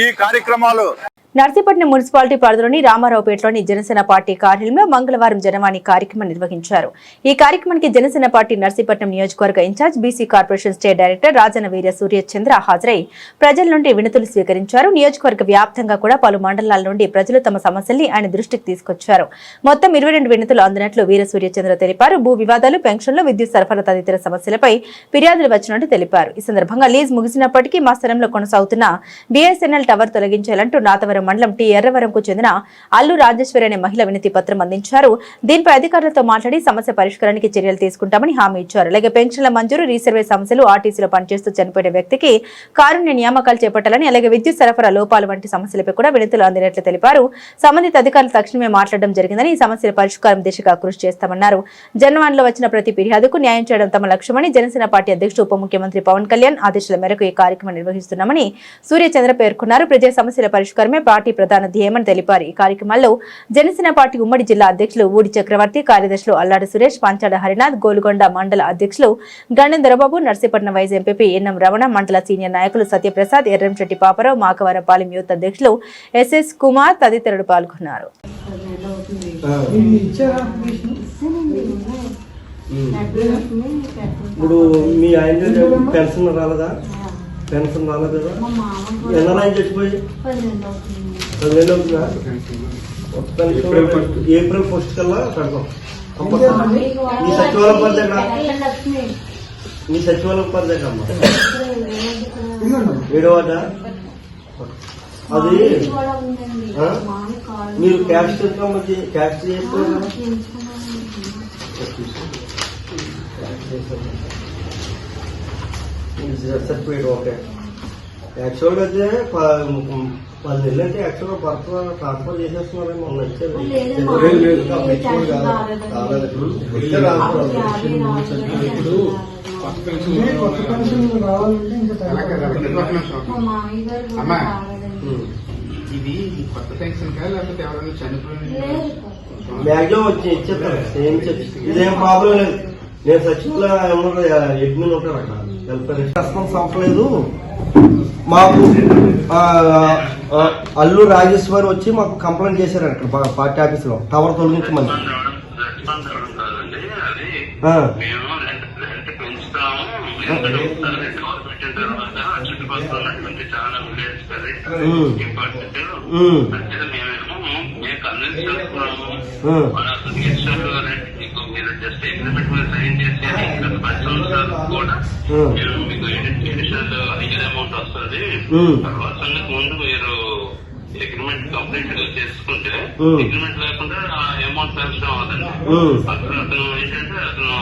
ఈ కార్యక్రమాలు నర్సీపట్నం మున్సిపాలిటీ పరిధిలోని రామారావుపేటలోని జనసేన పార్టీ కార్యాలయంలో మంగళవారం జనవాణి కార్యక్రమం నిర్వహించారు. ఈ కార్యక్రమానికి జనసేన పార్టీ నర్సీపట్నం నియోజకవర్గ incharge BC corporation state director Rajana Veerya Suryachandra హాజరై ప్రజల నుండి వినతులు స్వీకరించారు. నియోజకవర్గ వ్యాప్తంగా కూడా పలు మండలాల నుండి ప్రజలు తమ సమస్యల్ని ఆయన దృష్టికి తీసుకొచ్చారు. మొత్తం 22 వినతులు అందినట్లు వీర సూర్యచంద్ర తెలిపారు. భూ వివాదాలు, పెన్షన్లు, విద్యుత్ సరఫరా తదితర సమస్యలపై ఫిర్యాదులు వచ్చినట్టు తెలిపారు. ఈ సందర్భంగా లీజ్ ముగిసినప్పటికీ మా స్థలంలో కొనసాగుతున్న బీఎస్ఎన్ఎల్ టవర్ తొలగించాలంటూ నాతవరం మండలం టీ ఎర్రవరంకు చెందిన అల్లు రాజేశ్వరి అనే మహిళ వినతి పత్రం అందించారు. దీనిపై అధికారులతో మాట్లాడి సమస్య పరిష్కారానికి చర్యలు తీసుకుంటామని హామీ ఇచ్చారు. అలాగే పెన్షన్ల మంజూరు, రీసర్వే సమస్యలు, ఆర్టీసీలో పనిచేస్తూ చనిపోయిన వ్యక్తికి కారుణ్య నియామకాలు చేపట్టాలని, అలాగే విద్యుత్ సరఫరా లోపాలు వంటి సమస్యలపై కూడా వినతులు అందినట్లు తెలిపారు. సంబంధిత అధికారులు తక్షణమే మాట్లాడడం జరిగిందని, ఈ సమస్యల పరిష్కారం దిశగా కృషి చేస్తామన్నారు. జనవాణిలో వచ్చిన ప్రతి ఫిర్యాదుకు న్యాయం చేయడం తమ లక్ష్యమని జనసేన పార్టీ అధ్యక్షుడు ఉప ముఖ్యమంత్రి పవన్ కళ్యాణ్ ఆదేశాల మేరకు ఈ కార్యక్రమం నిర్వహిస్తున్నామని సూర్యచంద్ర పేర్కొన్నారు. ప్రజా సమస్యల పరిష్కారమే పార్టీ ప్రధాన ధ్యేయమని తెలిపారు. ఈ కార్యక్రమంలో జనసేన పార్టీ ఉమ్మడి జిల్లా అధ్యక్షులు ఊడి చక్రవర్తి, కార్యదర్శులు అల్లాడి సురేష్, పంచాడ హరినాథ్, గోలుగొండ మండల అధ్యక్షులు Gandem Dorababu, Narsipatnam vice MP NM Ramana, మండల సీనియర్ నాయకులు సత్యప్రసాద్, ఎర్రంశెట్టి పాపరావు, మాకవరపాలెం యూత్ అధ్యక్షులు ఎస్ఎస్ కుమార్ తదితరులు పాల్గొన్నారు. ఇప్పుడు మీ ఆయన పెన్షన్ రాలేదా? పెన్షన్ రాలేదు కదా? ఎలా ఆయన చచ్చిపోయి 10 అవుతుందా? ఏప్రిల్ 1 కల్లా కడతాం. ఈ సచివాలయం మీ సచివాలయ ఉపాధ్యాయులు అమ్మా 7వ వార్డా అది మీరు క్యాష్ చేసుకోమని క్యాష్ చేసుకోవాలి సర్టిఫికేట్ ఓకే యాక్చువల్గా అయితే 10 నెలలు అంటే యాక్చువల్గా భర్త ట్రాన్స్ఫర్ చేసేస్తున్నారేమో ఇది కొత్త పెన్షన్ కా లేకపోతే ఎవరైనా చనిపోయిన మ్యాక్సిమం వచ్చి ఇచ్చేస్తారు ఏం ఇదేం ప్రాబ్లం లేదు. నేను సచివాలయం అడ్మిన్ ఉంటారు అక్కడ వెల్ఫేర్ రెస్పాన్స్ అవ్వట్లేదు. మాకు అల్లు రాజేశ్వర్ వచ్చి మాకు కంప్లైంట్ చేశారు అక్కడ పార్టీ ఆఫీస్ లో టవర్ తొలగించమని. ముందు మీరు అగ్రిమెంట్ కంప్లీట్ గా చేసుకుంటే అగ్రిమెంట్ లేకుండా అమౌంట్ శాంక్షన్ అవ్వదండి. అతను ఏంటంటే అతను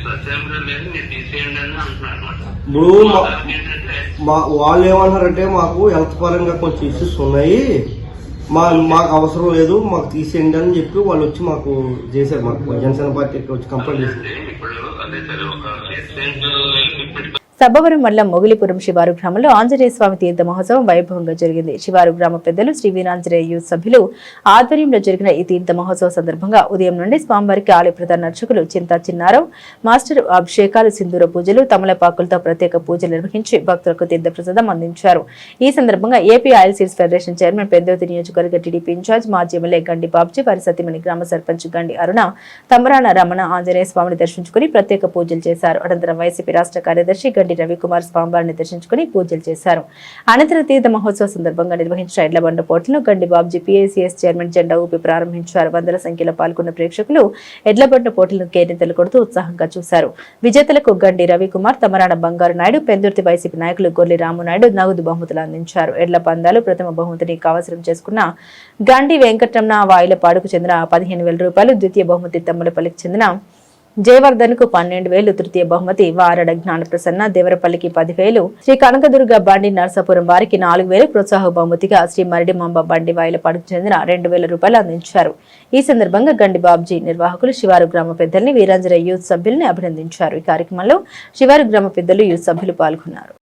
సత్యాగ్రహం లేదు మీరు తీసేయండి అని అంటున్నాడు అనమాట. వాళ్ళు ఏమన్నారంటే మాకు హెల్త్ పరంగా కొంచెం ఇష్యూస్ ఉన్నాయి, మాకు అవసరం లేదు, మాకు తీసేయండి అని చెప్పి వాళ్ళు వచ్చి మాకు చేశారు. మాకు జనసేన పార్టీకి వచ్చి కంప్లైంట్ చేశారు. ఇప్పుడు అదే సరే ఒక సబ్బవరం మండలం మొగిలిపురం శివారు గ్రామంలో ఆంజనేయ స్వామి తీర్థ మహోత్సవం వైభవంగా జరిగింది. శివారు గ్రామ పెద్దలు శ్రీ వీరాంజనేయ యూత్ సభ్యులు ఆధ్వర్యంలో జరిగిన ఈ తీర్థ మహోత్సవ సందర్భంగా ఉదయం నుండి స్వామివారికి ఆలయ ప్రధాన అర్చకులు చింతా చిన్నారావు మాస్టర్ అభిషేకాలు, సింధూర పూజలు, తమలపాకులతో ప్రత్యేక పూజలు నిర్వహించి భక్తులకు తీర్థ ప్రసాదం అందించారు. ఈ సందర్భంగా AP oil seeds federation chairman Peddoti నియోజకవర్గ టీడీపీ ఇన్ఛార్జ్ మాజీ ఎమ్మెల్యే గండి బాబ్జీ, వారి సతీమణి గ్రామ సర్పంచ్ గండి అరుణ, తమరాణ రమణ ఆంజనేయ స్వామిని దర్శించుకుని ప్రత్యేక పూజలు చేశారు. అనంతరం వైసీపీ రాష్ట్ర కార్యదర్శి గండి రవికుమార్ స్వామివారిని దర్శించుకుని పూజలు చేశారు. అనంతరం తీర్థ మహోత్సవ సందర్భంగా నిర్వహించిన ఎడ్లబండ పోటీలను గండి బాబ్జీ పీఐసీఎస్ చైర్మన్ జెండా ఊపి ప్రారంభించారు. వందల సంఖ్యలో పాల్గొన్న ప్రేక్షకులు ఎడ్లబండ పోటీలను కేరింతలు కొడుతూ ఉత్సాహంగా చూశారు. విజేతలకు గండి రవికుమార్, తమరాణ బంగారు నాయుడు, పెందుర్తి వైసీపీ నాయకులు గొర్లి రామునాయుడు నగదు బహుమతులు అందించారు. ఎడ్ల పందాలు ప్రథమ బహుమతిని కావసరం చేసుకున్న గండి వెంకటరమణ వాయిలపాడుకు చెందిన 15,000 రూపాయలు, ద్వితీయ బహుమతి తమ్మలపల్లికి చెందిన జయవర్ధన్ కు 12,000, తృతీయ బహుమతి వారడ జ్ఞానప్రసన్న దేవరపల్లికి 10,000, శ్రీ కనకదుర్గ బండి నరసాపురం వారికి 4,000, ప్రోత్సాహ బహుమతిగా శ్రీ మరిడిమాంబ బండి వాయిలపాడుకు చెందిన 2,000 రూపాయలు అందించారు. ఈ సందర్భంగా గండి బాబ్జీ నిర్వాహకులు శివారు గ్రామ పెద్దల్ని, వీరాంజనేయ యూత్ సభ్యుల్ని అభినందించారు. ఈ కార్యక్రమంలో శివారు గ్రామ పెద్దలు, యూత్ సభ్యులు పాల్గొన్నారు.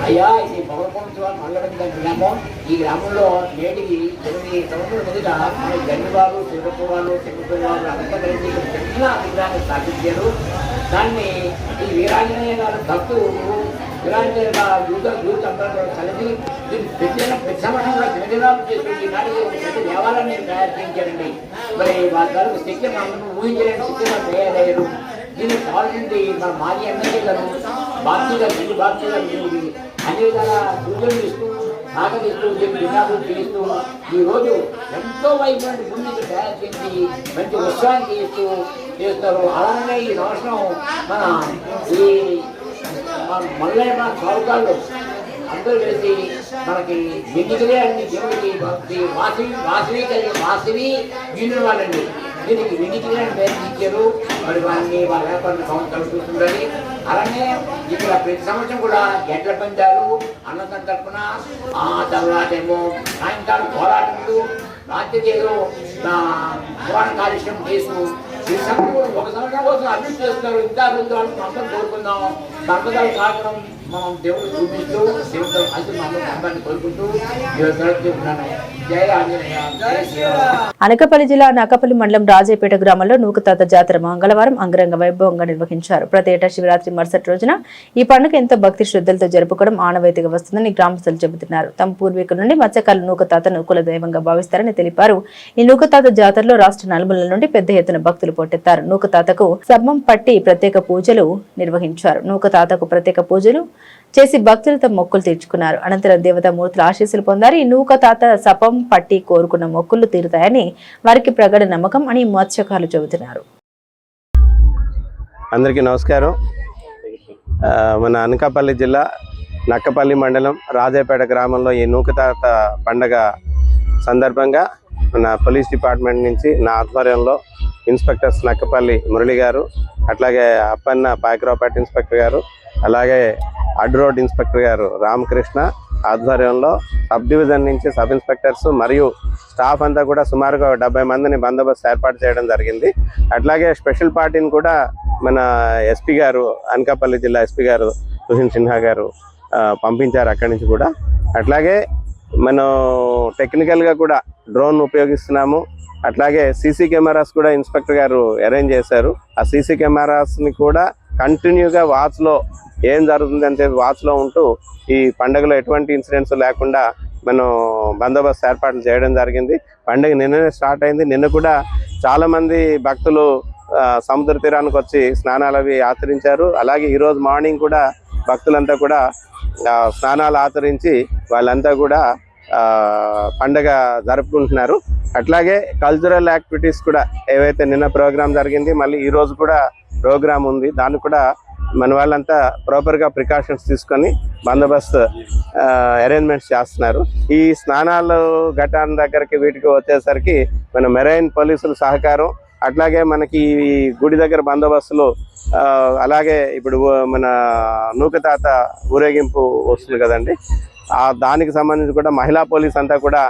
అయ్యా ఇది భగవత్వం మండలం గ్రామం. ఈ గ్రామంలో నేటికి 8 సంవత్సరాల ముందుగా మన జన్మవారు, శివపురాలు, శివపురాలు అంతా కలిసి చిన్న విగ్రహాన్ని స్థాపించారు. దాన్ని ఈ వీరాంజనేయ గారు భక్తులు వీరాంజనేయ యూత్ అందరూ కలిసి ప్రతి సంవత్సరంలో దినదినాలు చేసి ఈనాటికి పెద్ద దేవాలయాన్ని తయారు చేయించారండి. మరి వారి గారు శక్తి మనం ఊహించలేని శక్తిగా తయారయ్యారు. దీన్ని కావాల్సింది మన మాజీ ఎమ్మెల్యే గారు బాబ్జీ గారు, గండి బాబ్జీ గారు అన్ని విధాల సూచనలు ఇస్తూ ఆకలిస్తూ దినాలు చేస్తూ ఈరోజు ఎంతో వైపు ముందుకు తయారు చేసి మంచి ఉత్సాహాన్ని చేస్తారు. అలానే ఈ సంవత్సరం మన ఈ మల్లయ్య చౌకాళ్ళు అందరూ కలిసి మనకి వెండికలే అన్ని దేవుడికి వాసవి యూనియన్ వాళ్ళండి దీనికి వెండికలే అని పేరు ఇచ్చారు. మరి వారిని వాళ్ళ వ్యాపారం సంవత్సరాలు చూస్తుండాలి. అలానే ఇక్కడ ప్రతి సంవత్సరం కూడా ఎడ్ల పందాలు, అన్నదానం తరపున, ఆ తర్వాత ఏమో సాయంకాలం పోరాటములు, రాత్రి ఏదో పురాణ కాలుష్యం చేస్తూ ఈ సంవత్సరం ఒక సంవత్సరం కోసం అభివృద్ధి చేస్తున్నారు. ఇంకా ముందు అందరం కోరుకుందాం. సంపదలు కారణం మనం దేవుడు చూపిస్తూ దేవుడు కలిసి మనం అందరినీ కోరుకుంటూ ఉన్నాను. జై ఆంజనేయ, జై శ్రీరామ్. అనకాపల్లి జిల్లా అనకాపల్లి మండలం రాజేపేట గ్రామంలో నూకతాత జాతర మంగళవారం అంగరంగ వైభవంగా నిర్వహించారు. ప్రతి ఏటా శివరాత్రి మరుసటి రోజున ఈ పండుగ ఎంతో భక్తి శ్రద్ధలతో జరుపుకోవడం ఆనవాయితీగా వస్తుందని గ్రామస్తులు చెబుతున్నారు. తమ పూర్వీకుల నుండి మత్స్యకారులు నూకతాతను కుల దైవంగా భావిస్తారని తెలిపారు. ఈ నూకతాత జాతరలో రాష్ట్ర నలుమూలల నుండి పెద్ద ఎత్తున భక్తులు పోటెత్తారు. నూకతాతకు సర్మం పట్టి ప్రత్యేక పూజలు నిర్వహించారు. నూకతాతకు ప్రత్యేక పూజలు చేసి భక్తులతో మొక్కులు తీర్చుకున్నారు. అనంతరం దేవతామూర్తుల ఆశీస్సులు పొందారు. ఈ నూకతాత సపం పట్టి కోరుకున్న మొక్కులు తీరుతాయని వారికి ప్రగాఢ నమ్మకం అని మత్స్యకారులు చెబుతున్నారు. అందరికీ నమస్కారం. మన అనకాపల్లి జిల్లా నక్కపల్లి మండలం రాజాపేట గ్రామంలో ఈ నూకతాత పండగ సందర్భంగా మన పోలీస్ డిపార్ట్మెంట్ నుంచి నా ఆధ్వర్యంలో ఇన్స్పెక్టర్స్ నక్కపల్లి మురళి గారు, అట్లాగే అప్పన్న పాయకరావుపేట ఇన్స్పెక్టర్ గారు, అలాగే అడ్ రోడ్ ఇన్స్పెక్టర్ గారు రామకృష్ణ ఆధ్వర్యంలో సబ్ డివిజన్ నుంచి సబ్ ఇన్స్పెక్టర్స్ మరియు స్టాఫ్ అంతా కూడా సుమారుగా 70 మందిని బందోబస్తు ఏర్పాటు చేయడం జరిగింది. అట్లాగే స్పెషల్ పార్టీని కూడా మన ఎస్పీ గారు, అనకాపల్లి జిల్లా ఎస్పీ గారు సుహిన్ సిన్హా గారు పంపించారు అక్కడి నుంచి కూడా. అట్లాగే మనం టెక్నికల్గా కూడా డ్రోన్ ఉపయోగిస్తున్నాము. అట్లాగే సీసీ కెమెరాస్ కూడా ఇన్స్పెక్టర్ గారు అరేంజ్ చేశారు. ఆ సీసీ కెమెరాస్ని కూడా కంటిన్యూగా వాచ్లో ఏం జరుగుతుంది అంటే వాచ్లో ఉంటూ ఈ పండుగలో ఎటువంటి ఇన్సిడెంట్స్ లేకుండా మనం బందోబస్తు ఏర్పాట్లు చేయడం జరిగింది. పండుగ నిన్ననే స్టార్ట్ అయింది. నిన్న కూడా చాలామంది భక్తులు సముద్ర తీరానికి వచ్చి స్నానాలు అవి ఆచరించారు. అలాగే ఈరోజు మార్నింగ్ కూడా భక్తులంతా కూడా స్నానాలు ఆచరించి వాళ్ళంతా కూడా పండగ జరుపుకుంటున్నారు. అట్లాగే కల్చరల్ యాక్టివిటీస్ కూడా ఏవైతే నిన్న ప్రోగ్రామ్ జరిగింది, మళ్ళీ ఈరోజు కూడా ప్రోగ్రామ్ ఉంది. దాన్ని కూడా మన వాళ్ళంతా ప్రాపర్గా ప్రికాషన్స్ తీసుకొని బందోబస్తు అరేంజ్మెంట్స్ చేస్తున్నారు. ఈ స్నానాలు ఘటాన్ దగ్గరికి వీటికి వచ్చేసరికి మన మెరైన్ పోలీసుల సహకారం, అట్లాగే మనకి ఈ గుడి దగ్గర బందోబస్తులు, అలాగే ఇప్పుడు మన నూకతాత ఊరేగింపు వస్తుంది కదండి, దానికి సంబంధించి కూడా మహిళా పోలీస్ అంతా కూడా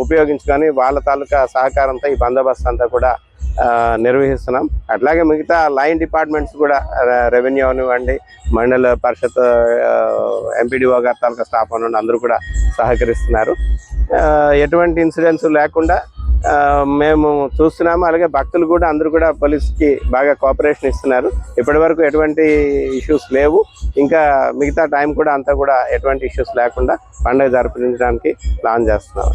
ఉపయోగించుకొని వాళ్ళ తాలూకా సహకారంతో ఈ బందోబస్తు అంతా కూడా నిర్వహిస్తున్నాం. అట్లాగే మిగతా లైన్ డిపార్ట్మెంట్స్ కూడా రెవెన్యూ అనివ్వండి, మండల పరిషత్ ఎంపీడీఓ గారి తాలూకా స్టాఫ్ అనివ్వండి అందరూ కూడా సహకరిస్తున్నారు. ఎటువంటి ఇన్సిడెంట్స్ లేకుండా మేము చూస్తున్నాము. అలాగే భక్తులు కూడా అందరూ కూడా పోలీస్కి బాగా కోఆపరేషన్ ఇస్తున్నారు. ఇప్పటి వరకు ఎటువంటి ఇష్యూస్ లేవు. ఇంకా మిగతా టైం కూడా అంతా కూడా ఎటువంటి ఇష్యూస్ లేకుండా పండుగ జరిపించడానికి ప్లాన్ చేస్తున్నాం.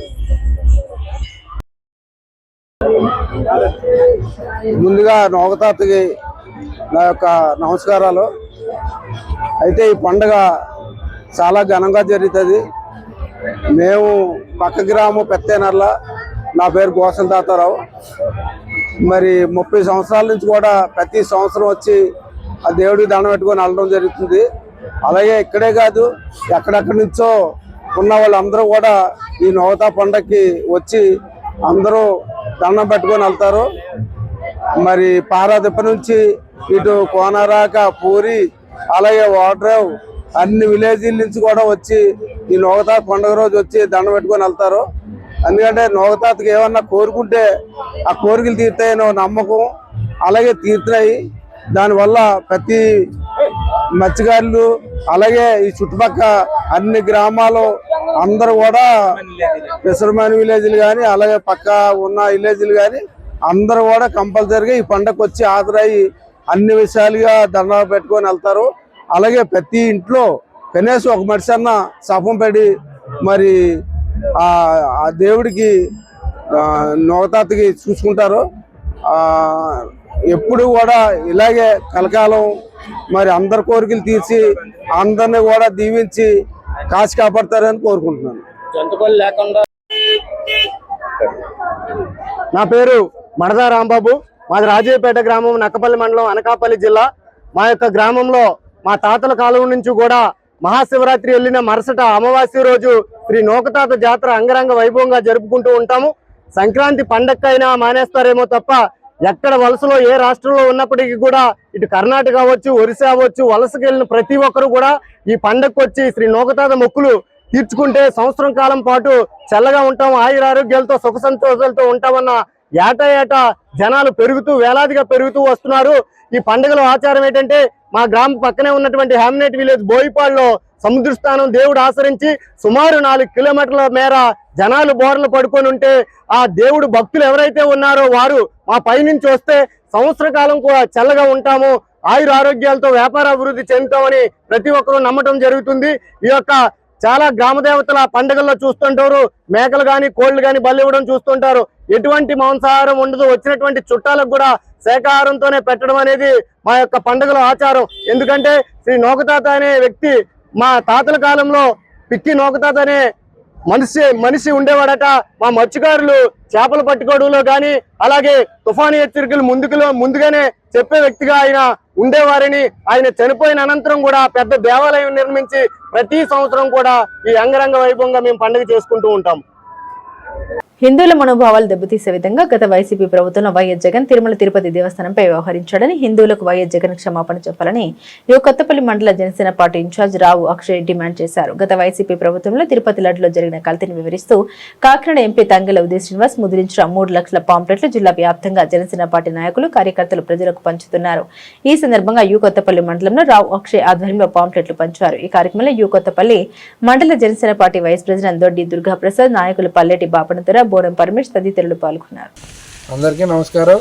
ముందుగా నోగతాతకి నా యొక్క నమస్కారాలు. అయితే ఈ పండుగ చాలా ఘనంగా జరుగుతుంది. మేము పక్క గ్రామం పెత్తేనర్ల, నా పేరు గోసల తాతారావు. మరి 30 సంవత్సరాల నుంచి కూడా ప్రతి సంవత్సరం వచ్చి ఆ దేవుడికి దండం పెట్టుకొని వెళ్ళడం జరుగుతుంది. అలాగే ఇక్కడే కాదు, ఎక్కడెక్కడి నుంచో ఉన్న వాళ్ళందరూ కూడా ఈ నోగతా పండగకి వచ్చి అందరూ దండం పెట్టుకొని వెళ్తారు. మరి పారాదిప్ప నుంచి ఇటు కోనరాక, పూరి, అలాగే వాడ్రేవ్ అన్ని విలేజీల నుంచి కూడా వచ్చి ఈ నోగతా పండుగ రోజు వచ్చి దండం పెట్టుకొని వెళ్తారు. ఎందుకంటే నోగతాతకి ఏమన్నా కోరుకుంటే ఆ కోరికలు తీరుతాయని నమ్మకం, అలాగే తీరుతాయి. దానివల్ల ప్రతి మత్స్యకారులు, అలాగే ఈ చుట్టుపక్కల అన్ని గ్రామాలు అందరూ కూడా ఫిషర్మెన్ విలేజ్లు కానీ, అలాగే పక్క ఉన్న విలేజ్లు కానీ అందరూ కూడా కంపల్సరీగా ఈ పండగకు వచ్చి హాజరయ్యి అన్ని విషయాలుగా దండం పెట్టుకొని వెళ్తారు. అలాగే ప్రతి ఇంట్లో కనీసం ఒక మనిషి అన్న శపం పెడి మరి ఆ దేవుడికి నోగతాతకి చూసుకుంటారు. ఎప్పుడు కూడా ఇలాగే కలకాలం మరి అందరి కోరికలు తీర్చి అందరినీ కూడా దీవించి కాచి కాపాడతారని కోరుకుంటున్నాను. నా పేరు మడదా రాంబాబు. మాది రాజయ్యపేట గ్రామం, నక్కపల్లి మండలం, అనకాపల్లి జిల్లా. మా యొక్క గ్రామంలో మా తాతల కాలం నుంచి కూడా మహాశివరాత్రి వెళ్ళిన మరుసట అమావాస్య రోజు శ్రీ నోకతాత జాతర అంగరంగ వైభవంగా జరుపుకుంటూ ఉంటాము. సంక్రాంతి పండగకైనా మానేస్తారేమో తప్ప ఎక్కడ వలసలో ఏ రాష్ట్రంలో ఉన్నప్పటికీ కూడా ఇటు కర్ణాటక అవ్వచ్చు, ఒరిస్సా అవ్వచ్చు, వలసకి వెళ్ళిన ప్రతి ఒక్కరు కూడా ఈ పండగకు వచ్చి శ్రీ నోకతాత మొక్కులు తీర్చుకుంటే సంవత్సరం కాలం పాటు చల్లగా ఉంటాం, ఆయురారోగ్యాలతో సుఖ సంతోషాలతో ఉంటామన్న ఏటా జనాలు వేలాదిగా పెరుగుతూ వస్తున్నారు. ఈ పండుగలో ఆచారం ఏంటంటే మా గ్రామం పక్కనే ఉన్నటువంటి హ్యామ్నెట్ విలేజ్ బోయిపాడులో సముద్ర స్థానం దేవుడు ఆచరించి సుమారు 4 కిలోమీటర్ల మేర జనాలు బోర్లు పడుకొని ఉంటే ఆ దేవుడు భక్తులు ఎవరైతే ఉన్నారో వారు మా పైనుంచి వస్తే సంవత్సర కాలం కూడా చల్లగా ఉంటాము, ఆయురారోగ్యాలతో వ్యాపార అభివృద్ధి చెందుతామని ప్రతి ఒక్కరూ నమ్మటం జరుగుతుంది. ఈ యొక్క చాలా గ్రామ దేవతల పండుగల్లో చూస్తుంటారు, మేకలు కానీ కోళ్లు కానీ బలి ఇవ్వడం చూస్తుంటారు. ఎటువంటి మాంసాహారం ఉండదు. వచ్చినటువంటి చుట్టాలకు కూడా శాకాహారంతోనే పెట్టడం అనేది మా యొక్క పండుగల ఆచారం. ఎందుకంటే శ్రీ నోకతాత అనే వ్యక్తి మా తాతల కాలంలో పిక్కి నోకతాత అనే మనిషి ఉండేవాడట. మా మత్స్యకారులు చేపలు పట్టుకోవడంలో కానీ, అలాగే తుఫాను హెచ్చరికలు ముందుగానే చెప్పే వ్యక్తిగా ఆయన ఉండేవారని, ఆయన చనిపోయిన అనంతరం కూడా పెద్ద దేవాలయం నిర్మించి ప్రతి సంవత్సరం కూడా ఈ అంగరంగ వైభవంగా మేము పండుగ చేసుకుంటూ ఉంటాం. హిందువుల మనోభావాలు దెబ్బతీసే విధంగా గత వైసీపీ ప్రభుత్వంలో వైఎస్ జగన్ తిరుమల తిరుపతి దేవస్థానంపై వ్యవహరించాడని, హిందువులకు వైఎస్ జగన్ క్షమాపణ చెప్పాలని కొత్తపల్లి మండల జనసేన పార్టీ ఇన్ఛార్జ్ రావు అక్షయ్ డిమాండ్ చేశారు. గత వైసీపీ ప్రభుత్వంలో తిరుపతి లడ్డులో జరిగిన కల్తీని వివరిస్తూ కాకినాడ ఎంపీ తంగెల ఉదయ్ శ్రీనివాస్ ముద్రించిన 3 లక్షల పాంప్లెట్లు జిల్లా వ్యాప్తంగా జనసేన పార్టీ నాయకులు, కార్యకర్తలు ప్రజలకు పంచుతున్నారు. ఈ సందర్భంగా కొత్తపల్లి మండలంలో రావు అక్షయ్ ఆధ్వర్యంలో పాంప్లెట్లు పంచారు. ఈ కార్యక్రమంలో కొత్తపల్లి మండల జనసేన పార్టీ వైస్ ప్రెసిడెంట్ దొడ్డి దుర్గాప్రసాద్, నాయకులు పల్లెటి బాపనతుర, బోరం పరమేష్ తదితరులు పాల్గొన్నారు. అందరికీ నమస్కారం.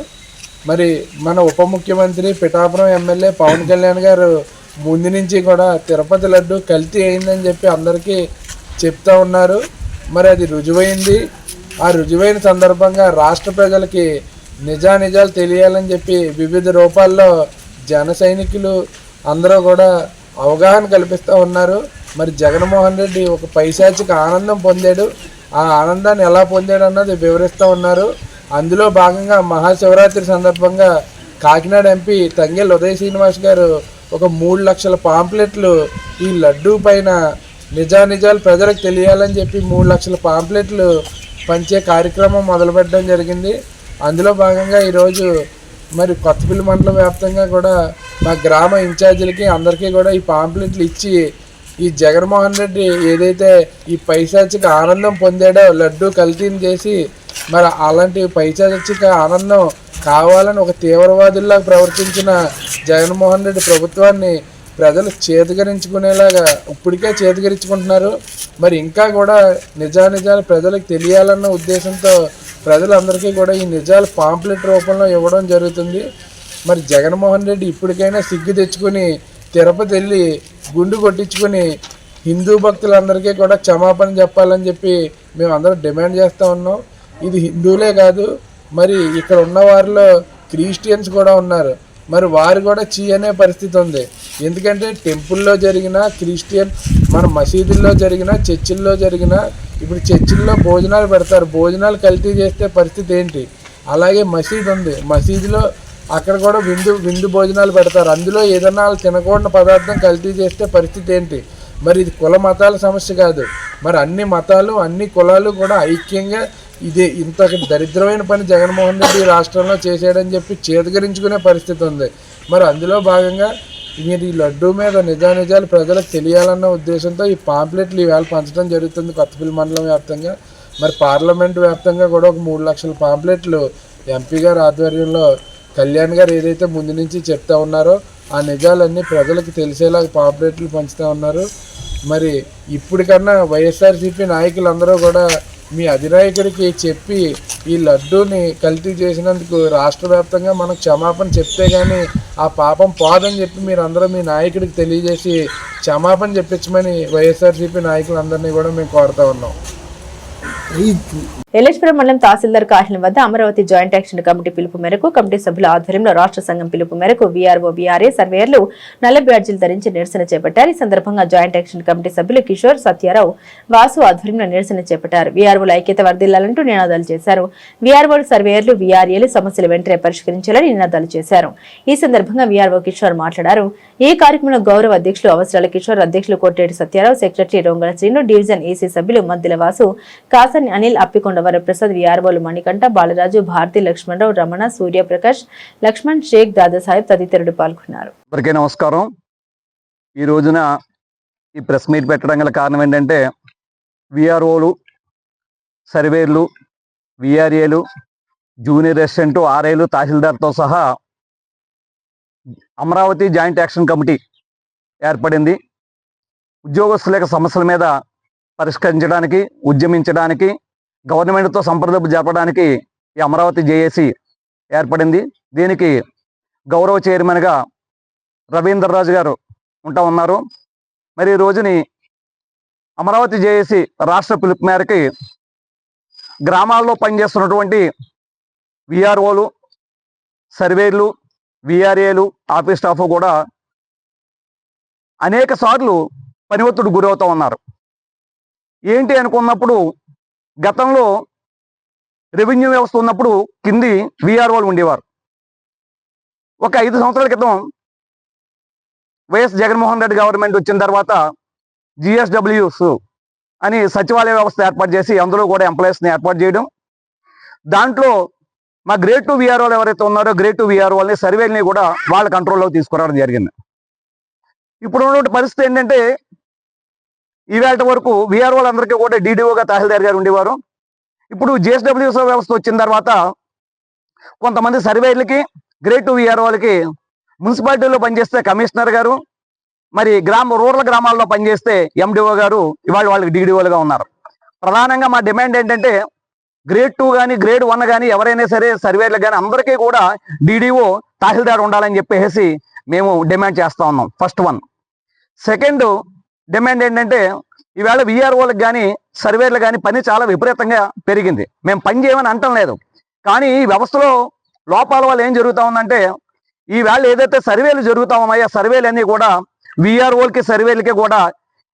మరి మన ఉప ముఖ్యమంత్రి పిఠాపురం ఎమ్మెల్యే పవన్ కళ్యాణ్ గారు ముందు నుంచి కూడా తిరుపతి లడ్డు కల్తీ అయిందని చెప్పి అందరికీ చెప్తా ఉన్నారు. మరి అది రుజువైంది. ఆ రుజువైన సందర్భంగా రాష్ట్ర ప్రజలకి నిజానిజాలు తెలియాలని చెప్పి వివిధ రూపాల్లో జన సైనికులు అందరూ కూడా అవగాహన కల్పిస్తూ ఉన్నారు. మరి జగన్మోహన్ రెడ్డి ఒక పైశాచిక ఆనందం పొందాడు. ఆ ఆనందాన్ని ఎలా పొందాడు అన్నది వివరిస్తూ ఉన్నారు. అందులో భాగంగా మహాశివరాత్రి సందర్భంగా కాకినాడ ఎంపీ తంగెల ఉదయ్ శ్రీనివాస్ గారు ఒక 3 లక్షల పాంప్లెట్లు ఈ లడ్డూ పైన నిజానిజాలు ప్రజలకు తెలియాలని చెప్పి 3 లక్షల పాంప్లెట్లు పంచే కార్యక్రమం మొదలుపెట్టడం జరిగింది. అందులో భాగంగా ఈరోజు మరి కొత్తపల్లి మండలం వ్యాప్తంగా కూడా మా గ్రామ ఇన్ఛార్జీలకి అందరికీ కూడా ఈ పాంప్లెట్లు ఇచ్చి ఈ జగన్మోహన్ రెడ్డి ఏదైతే ఈ పైశాచిక ఆనందం పొందాడో లడ్డు కల్తీని చేసి, మరి అలాంటి పైశాచిక ఆనందం కావాలని ఒక తీవ్రవాదుల్లా ప్రవర్తించిన జగన్మోహన్ రెడ్డి ప్రభుత్వాన్ని ప్రజలు చేతకరించుకునేలాగా ఇప్పటికే చేతకరించుకుంటున్నారు. మరి ఇంకా కూడా నిజానిజాలు ప్రజలకు తెలియాలన్న ఉద్దేశంతో ప్రజలందరికీ కూడా ఈ నిజాలు పాంప్లెట్ రూపంలో ఇవ్వడం జరుగుతుంది. మరి జగన్మోహన్ రెడ్డి ఇప్పటికైనా సిగ్గు తెచ్చుకొని తిరుపతి వెళ్ళి గుండు కొట్టించుకొని హిందూ భక్తులందరికీ కూడా క్షమాపణ చెప్పాలని చెప్పి మేము అందరం డిమాండ్ చేస్తూ ఉన్నాం. ఇది హిందువులే కాదు, మరి ఇక్కడ ఉన్న వారిలో క్రిస్టియన్స్ కూడా ఉన్నారు. మరి వారు కూడా అనే పరిస్థితి ఉంది. ఎందుకంటే టెంపుల్లో జరిగిన క్రిస్టియన్, మన మసీదుల్లో జరిగిన, చర్చిల్లో జరిగిన, ఇప్పుడు చర్చిల్లో భోజనాలు పెడతారు, భోజనాలు కల్తీ చేస్తే పరిస్థితి ఏంటి? అలాగే మసీదు ఉంది, మసీదులో అక్కడ కూడా విందు భోజనాలు పెడతారు, అందులో ఏదన్నా తినకూడని పదార్థం కల్తీ చేస్తే పరిస్థితి ఏంటి? మరి ఇది కుల మతాల సమస్య కాదు. మరి అన్ని మతాలు, అన్ని కులాలు కూడా ఐక్యంగా ఇదే ఇంత దరిద్రమైన పని జగన్మోహన్ రెడ్డి రాష్ట్రంలో చేసాడని చెప్పి చేతకరించుకునే పరిస్థితి ఉంది. మరి అందులో భాగంగా మీరు ఈ లడ్డూ మీద నిజానిజాలు ప్రజలకు తెలియాలన్న ఉద్దేశంతో ఈ పాంప్లెట్లు ఈవేళ పంచడం జరుగుతుంది కొత్తపల్లి మండలం వ్యాప్తంగా. మరి పార్లమెంటు వ్యాప్తంగా కూడా ఒక 3 లక్షల పాంప్లెట్లు ఎంపీ గారి ఆధ్వర్యంలో కళ్యాణ్ గారు ఏదైతే ముందు నుంచి చెప్తా ఉన్నారో ఆ నిజాలన్నీ ప్రజలకు తెలిసేలాగా పాంప్లెట్లు పంచుతూ ఉన్నారు. మరి ఇప్పటికన్నా వైఎస్ఆర్సీపీ నాయకులందరూ కూడా మీ అధినాయకుడికి చెప్పి ఈ లడ్డూని కల్తీ చేసినందుకు రాష్ట్ర వ్యాప్తంగా మనం క్షమాపణ చెప్తే కానీ ఆ పాపం పోదని చెప్పి మీరు అందరూ మీ నాయకుడికి తెలియజేసి క్షమాపణ చెప్పించమని వైఎస్ఆర్సీపీ నాయకులందరినీ కూడా మేము కోరుతా ఉన్నాం. ఎల్లేశ్వరం మండలం తహసీల్దార్ కార్యాలయం వద్ద అమరావతి జాయింట్ యాక్షన్ కమిటీ పిలుపు మేరకు కమిటీ సభ్యుల ఆధ్వర్యంలో రాష్ట్ర సంఘం పిలుపు మేరకు వీఆర్ఓ, వీఆర్ఏ సర్వేయర్లు నల్ల బ్యాడ్జీలు ధరించి నిరసన చేపట్టారు. ఈ సందర్భంగా జాయింట్ యాక్షన్ కమిటీ సభ్యులు కిషోర్, సత్యారావు, వాసు ఆధ్వర్యంలో నిరసన చేపట్టారు. వీఆర్ఓల ఐక్యత వర్ధిల్లాలంటూ నినాదాలు చేశారు. వీఆర్ఓలు, సర్వేయర్లు, వీఆర్ఏలు సమస్యలు వెంటనే పరిష్కరించాలని నినాదాలు చేశారు. ఈ సందర్భంగా వీఆర్ఓ కిషోర్ మాట్లాడారు. ఈ కార్యక్రమంలో గౌరవ అధ్యక్షులు అవసరాల కిషోర్, అధ్యక్షులు Koteti Satyarao, secretary Rongala Srinu, division EC సభ్యులు మద్దిల వాసు, కాసాని అనిల్, అప్పికొండ వరప్రసాద్, వీఆర్ఓలు మణికంఠ, బాలరాజు, భారతి, లక్ష్మణరావు, రమణ, సూర్యప్రకాష్, లక్ష్మణ్, షేక్, దాదాసాహెబ్ తదితరులు పాల్గొన్నారు. అందరికీ నమస్కారం. ఈ రోజున ఈ ప్రెస్ మీట్ పెట్టడం గల కారణం ఏంటంటే వీఆర్ఓలు, సర్వేర్లు, వీఆర్ఏలు, జూనియర్ అసిస్టెంట్, ఆర్ఐలు, తహసీల్దార్తో సహా అమరావతి జాయింట్ యాక్షన్ కమిటీ ఏర్పడింది. ఉద్యోగస్తుల యొక్క సమస్యల మీద పరిష్కరించడానికి, ఉద్యమించడానికి, గవర్నమెంట్తో సంప్రదింపు జరపడానికి ఈ అమరావతి జేఏసీ ఏర్పడింది. దీనికి గౌరవ చైర్మన్గా రవీంద్రరాజు గారు ఉంటా ఉన్నారు. మరి ఈ రోజుని అమరావతి జేఏసీ రాష్ట్ర పిలుపు మేరకి గ్రామాల్లో పనిచేస్తున్నటువంటి వీఆర్ఓలు, సర్వేర్లు, వీఆర్ఏలు, ఆఫీస్ స్టాఫ్ కూడా అనేక సార్లు పని ఒత్తిడి గురవుతూ ఉన్నారు. ఏంటి అనుకున్నప్పుడు గతంలో రెవెన్యూ వ్యవస్థ ఉన్నప్పుడు కింది వీఆర్ఓలు ఉండేవారు. ఒక 5 సంవత్సరాల క్రితం వైఎస్ జగన్మోహన్ రెడ్డి గవర్నమెంట్ వచ్చిన తర్వాత జిఎస్డబ్ల్యూస్ అని సచివాలయ వ్యవస్థ ఏర్పాటు చేసి అందులో కూడా ఎంప్లాయీస్ని ఏర్పాటు చేయడం, దాంట్లో మా గ్రేడ్ 2 విఆర్ఓలు ఎవరైతే ఉన్నారో గ్రేడ్ 2 విఆర్ఓల్ని సర్వేలని కూడా వాళ్ళ కంట్రోల్లో తీసుకురావడం జరిగింది. ఇప్పుడు ఉన్న పరిస్థితి ఏంటంటే ఈవేళ వరకు విఆర్ఓలందరికీ కూడా డీడీఓగా తహసీల్దార్ గారు ఉండేవారు. ఇప్పుడు జిఎస్డబ్ల్యూస్ వ్యవస్థ వచ్చిన తర్వాత కొంతమంది సర్వేలకి గ్రేడ్ 2 విఆర్ఓలకి మున్సిపాలిటీలో పనిచేస్తే కమిషనర్ గారు, మరి రూరల్ గ్రామాల్లో పనిచేస్తే ఎండిఓ గారు ఇవాళ వాళ్ళకి డీడీఓలుగా ఉన్నారు. ప్రధానంగా మా డిమాండ్ ఏంటంటే గ్రేడ్ 2 కానీ గ్రేడ్ 1 కానీ ఎవరైనా సరే సర్వేలకు కానీ అందరికీ కూడా డీడీఓ తహసీల్దార్ ఉండాలని చెప్పేసి మేము డిమాండ్ చేస్తా ఉన్నాం. First one. సెకండ్ డిమాండ్ ఏంటంటే ఈవేళ విఆర్ఓలకు కానీ సర్వేలకు కానీ పని చాలా విపరీతంగా పెరిగింది. మేము పని చేయమని అంటం లేదు, కానీ ఈ వ్యవస్థలో లోపాల వల్ల ఏం జరుగుతూ ఉందంటే ఈవేళ ఏదైతే సర్వేలు జరుగుతా ఉన్నాయో సర్వేలు అన్నీ కూడా విఆర్ఓలకి సర్వేలకి కూడా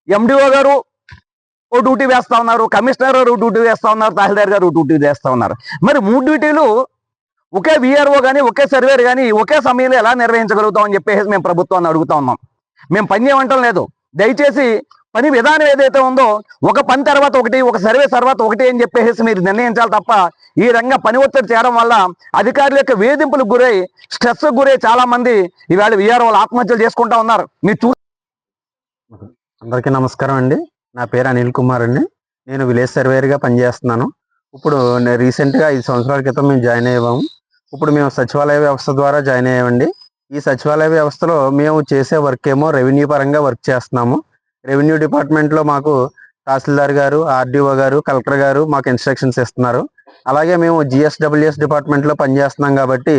ఎండిఓ గారు ఓ డ్యూటీ వేస్తా ఉన్నారు, కమిషనర్ గారు డ్యూటీ వేస్తా ఉన్నారు, తహసీల్దార్ గారు డ్యూటీ వేస్తా ఉన్నారు. మరి 3 డ్యూటీలు ఒకే విఆర్ఓ కానీ ఒకే సర్వేర్ కానీ ఒకే సమయంలో ఎలా నిర్వహించగలుగుతామని చెప్పేసి మేము ప్రభుత్వాన్ని అడుగుతా ఉన్నాం. మేము పని చేయమంటం లేదు, దయచేసి పని విధానం ఏదైతే ఉందో ఒక పని తర్వాత ఒకటి, ఒక సర్వే తర్వాత ఒకటి అని చెప్పేసి మీరు నిర్ణయించాలి తప్ప ఈ రంగా పని ఒత్తిడి చేయడం వల్ల అధికారుల యొక్క వేధింపులకు గురై స్ట్రెస్కు గురై చాలా మంది ఈవేళ విఆర్ఓలు ఆత్మహత్యలు చేసుకుంటా ఉన్నారు. మీరు అందరికీ నమస్కారం అండి. నా పేరు అనిల్ కుమార్ అండి. నేను విలేజ్ సర్వేయర్గా పనిచేస్తున్నాను. ఇప్పుడు రీసెంట్గా 5 సంవత్సరాల క్రితం మేము జాయిన్ అయ్యాము. ఇప్పుడు మేము సచివాలయ వ్యవస్థ ద్వారా జాయిన్ అయ్యామండి. ఈ సచివాలయ వ్యవస్థలో మేము చేసే వర్క్ ఏమో రెవెన్యూ పరంగా వర్క్ చేస్తున్నాము. రెవెన్యూ డిపార్ట్మెంట్లో మాకు తహసీల్దార్ గారు, ఆర్డీఓ గారు, కలెక్టర్ గారు మాకు ఇన్స్ట్రక్షన్స్ ఇస్తున్నారు. అలాగే మేము జిఎస్డబ్ల్యూఎస్ డిపార్ట్మెంట్లో పనిచేస్తున్నాం కాబట్టి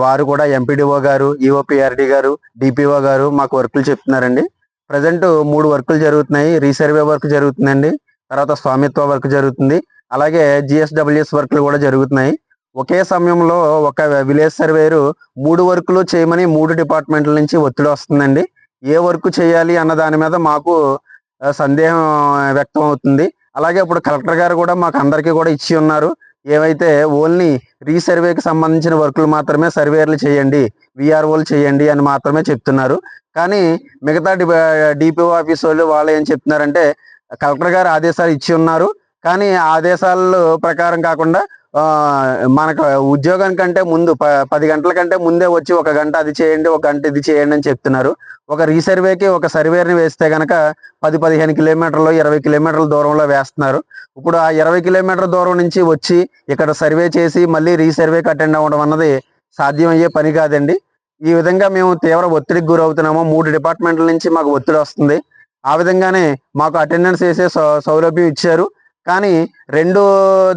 వారు కూడా ఎంపీడీఓ గారు, ఈఓపీఆర్డీ గారు, డిపిఓ గారు మాకు వర్కులు చెప్తున్నారండి. ప్రజెంట్ 3 వర్కులు జరుగుతున్నాయి. రీసర్వే వర్క్ జరుగుతుందండి, తర్వాత స్వామిత్వ వర్క్ జరుగుతుంది, అలాగే జిఎస్డబ్ల్యూఎస్ వర్కులు కూడా జరుగుతున్నాయి. ఒకే సమయంలో ఒక విలేజ్ సర్వేయరు 3 వర్కులు చేయమని 3 డిపార్ట్మెంట్ల నుంచి ఒత్తిడి వస్తుందండి. ఏ వర్క్ చేయాలి అన్న దాని మీద మాకు సందేహం వ్యక్తం అవుతుంది. అలాగే ఇప్పుడు కలెక్టర్ గారు కూడా మాకు అందరికీ కూడా ఇచ్చి ఉన్నారు, ఏవైతే ఓన్లీ రీసర్వేకి సంబంధించిన వర్కులు మాత్రమే సర్వేయర్లు చేయండి, విఆర్ఓలు చేయండి అని మాత్రమే చెప్తున్నారు. కానీ మిగతా డిపిఓ ఆఫీస్ వాళ్ళు ఏం చెప్తున్నారంటే కలెక్టర్ గారు ఆదేశాలు ఇచ్చి ఉన్నారు, కానీ ఆదేశాల ప్రకారం కాకుండా మనకు ఉద్యోగానికంటే ముందు 10 గంటల కంటే ముందే వచ్చి 1 గంట అది చేయండి, 1 గంట ఇది చేయండి అని చెప్తున్నారు. ఒక రీసర్వేకి ఒక సర్వేర్ని వేస్తే కనుక 10-15 కిలోమీటర్లు 20 కిలోమీటర్ల దూరంలో వేస్తున్నారు. ఇప్పుడు ఆ 20 కిలోమీటర్ల దూరం నుంచి వచ్చి ఇక్కడ సర్వే చేసి మళ్ళీ రీసర్వేకి అటెండ్ అవ్వడం అన్నది సాధ్యమయ్యే పని కాదండి. ఈ విధంగా మేము తీవ్ర ఒత్తిడికి గురవుతున్నాము. 3 డిపార్ట్మెంట్ల నుంచి మాకు ఒత్తిడి వస్తుంది. ఆ విధంగానే మాకు అటెండెన్స్ వేసే సౌలభ్యం ఇచ్చారు, కానీ 2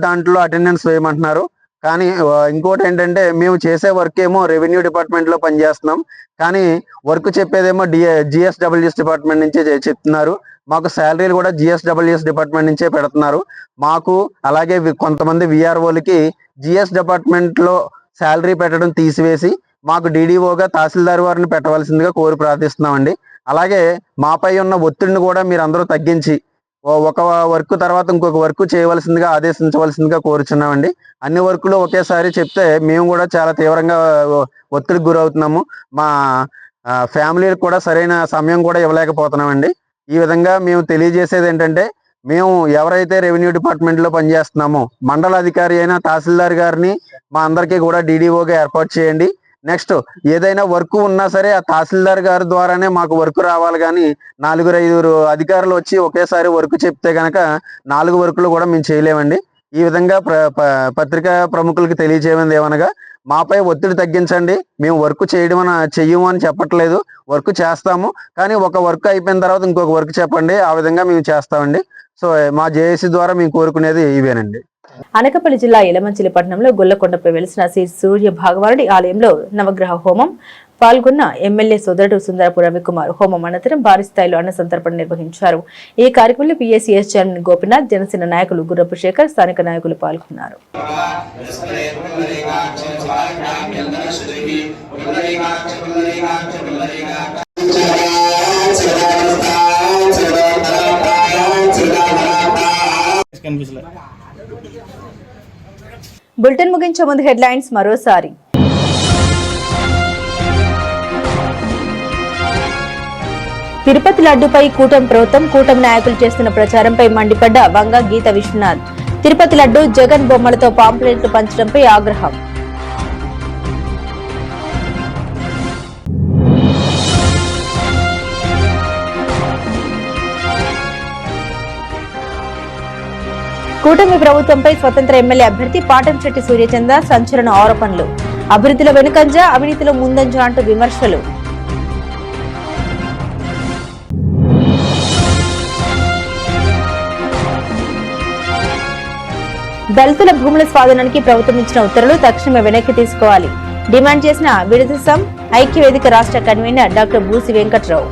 దాంట్లో అటెండెన్స్ వేయమంటున్నారు. కానీ ఇంకోటి ఏంటంటే మేము చేసే వర్క్ ఏమో రెవెన్యూ డిపార్ట్మెంట్లో పనిచేస్తున్నాం, కానీ వర్క్ చెప్పేదేమో జిఎస్డబ్ల్యూఎస్ డిపార్ట్మెంట్ నుంచే చెప్తున్నారు. మాకు శాలరీలు కూడా జిఎస్డబ్ల్యూఎస్ డిపార్ట్మెంట్ నుంచే పెడుతున్నారు. మాకు అలాగే కొంతమంది విఆర్ఓలకి జిఎస్ డిపార్ట్మెంట్లో శాలరీ పెట్టడం తీసివేసి మాకు డీడీఓగా తహసీల్దార్ వారిని పెట్టవలసిందిగా కోరి ప్రార్థిస్తున్నామండి. అలాగే మాపై ఉన్న ఒత్తిడిని కూడా మీరు అందరూ తగ్గించి ఒక వర్క్ తర్వాత ఇంకొక వర్క్ చేయవలసిందిగా ఆదేశించవలసిందిగా కోరుచున్నామండి. అన్ని వర్కులు ఒకేసారి చెప్తే మేము కూడా చాలా తీవ్రంగా ఒత్తిడికి గురవుతున్నాము. మా ఫ్యామిలీకి కూడా సరైన సమయం కూడా ఇవ్వలేకపోతున్నామండి. ఈ విధంగా మేము తెలియజేసేది ఏంటంటే మేము ఎవరైతే రెవెన్యూ డిపార్ట్మెంట్లో పనిచేస్తున్నామో మండల అధికారి అయిన తహసీల్దార్ గారిని మా అందరికీ కూడా డీడీఓగా ఏర్పాటు చేయండి. నెక్స్ట్ ఏదైనా వర్క్ ఉన్నా సరే ఆ తహసీల్దార్ గారి ద్వారానే మాకు వర్క్ రావాలి, కానీ 4-5 అధికారులు వచ్చి ఒకేసారి వర్క్ చెప్తే కనుక 4 వర్కులు కూడా మేము చేయలేమండి. ఈ విధంగా పత్రికా ప్రముఖులకి తెలియజేయమంది ఏమనగా మాపై ఒత్తిడి తగ్గించండి. మేము వర్క్ చెయ్యము అని చెప్పట్లేదు, వర్క్ చేస్తాము, కానీ ఒక వర్క్ అయిపోయిన తర్వాత ఇంకొక వర్క్ చెప్పండి, ఆ విధంగా మేము చేస్తామండి. సో మా జేఏసీ ద్వారా మేము కోరుకునేది ఇవేనండి. అనకాపల్లి జిల్లా యలమంచిలి పట్టణంలో గొల్లకొండపై వెలిసిన శ్రీ సూర్య భాగవానుడి ఆలయంలో నవగ్రహ హోమం పాల్గొన్న ఎమ్మెల్యే సోదరుడు సుందరపు రవికుమార్ హోమం అనంతరం భారీ స్థాయిలో అన్న సంతర్పణ నిర్వహించారు. ఈ కార్యక్రమంలో పిఎస్సిఎస్ చైర్మన్ గోపినాథ్, జనసేన నాయకులు గుర్రపు శేఖర్, స్థానిక నాయకులు పాల్గొన్నారు. బులెటిన్ ముగించే ముందు హెడ్లైన్స్ మరోసారి. తిరుపతి లడ్డుపై కూటమి ప్రభుత్వం కూటమి నాయకులు చేస్తున్న ప్రచారంపై మండిపడ్డ వంగ గీత విశ్వనాథ్. తిరుపతి లడ్డు జగన్ బొమ్మలతో పాంప్లెట్లు పంచడంపై ఆగ్రహం. కూటమి ప్రభుత్వంపై స్వతంత్ర ఎమ్మెల్యే అభ్యర్థి పాటంశెట్టి సూర్యచంద్ర సంచలన ఆరోపణలు. అభివృద్ధిలో వెనుకంజ, అవినీతిలో ముందంజ అంటూ విమర్శలు. దళితుల భూముల స్వాధీనానికి ప్రభుత్వం ఇచ్చిన ఉత్తర్వులు తక్షణమే వెనక్కి తీసుకోవాలి డిమాండ్ చేసిన విడదీసం ఐక్యవేదిక రాష్ట్ర కన్వీనర్ డాక్టర్ బూసి వెంకట్రావు.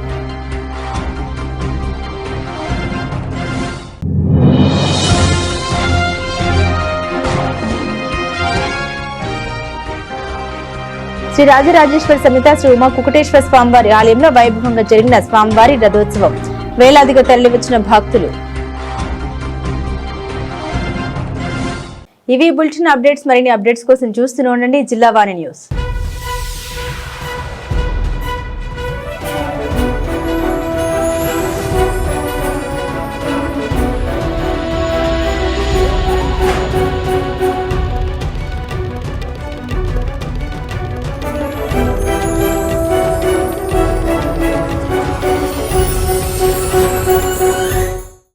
శ్రీ రాజరాజేశ్వర సమేత శ్రీ ఉమా కుకుటేశ్వర స్వామివారి ఆలయంలో వైభవంగా జరిగిన స్వామివారి రథోత్సవం. వేలాదిగా తరలివచ్చిన భక్తులు. ఇవి బులెటిన్ అప్డేట్స్. మరిన్ని అప్డేట్స్ కోసం చూస్తూనే ఉండండి జిల్లా వాణి న్యూస్.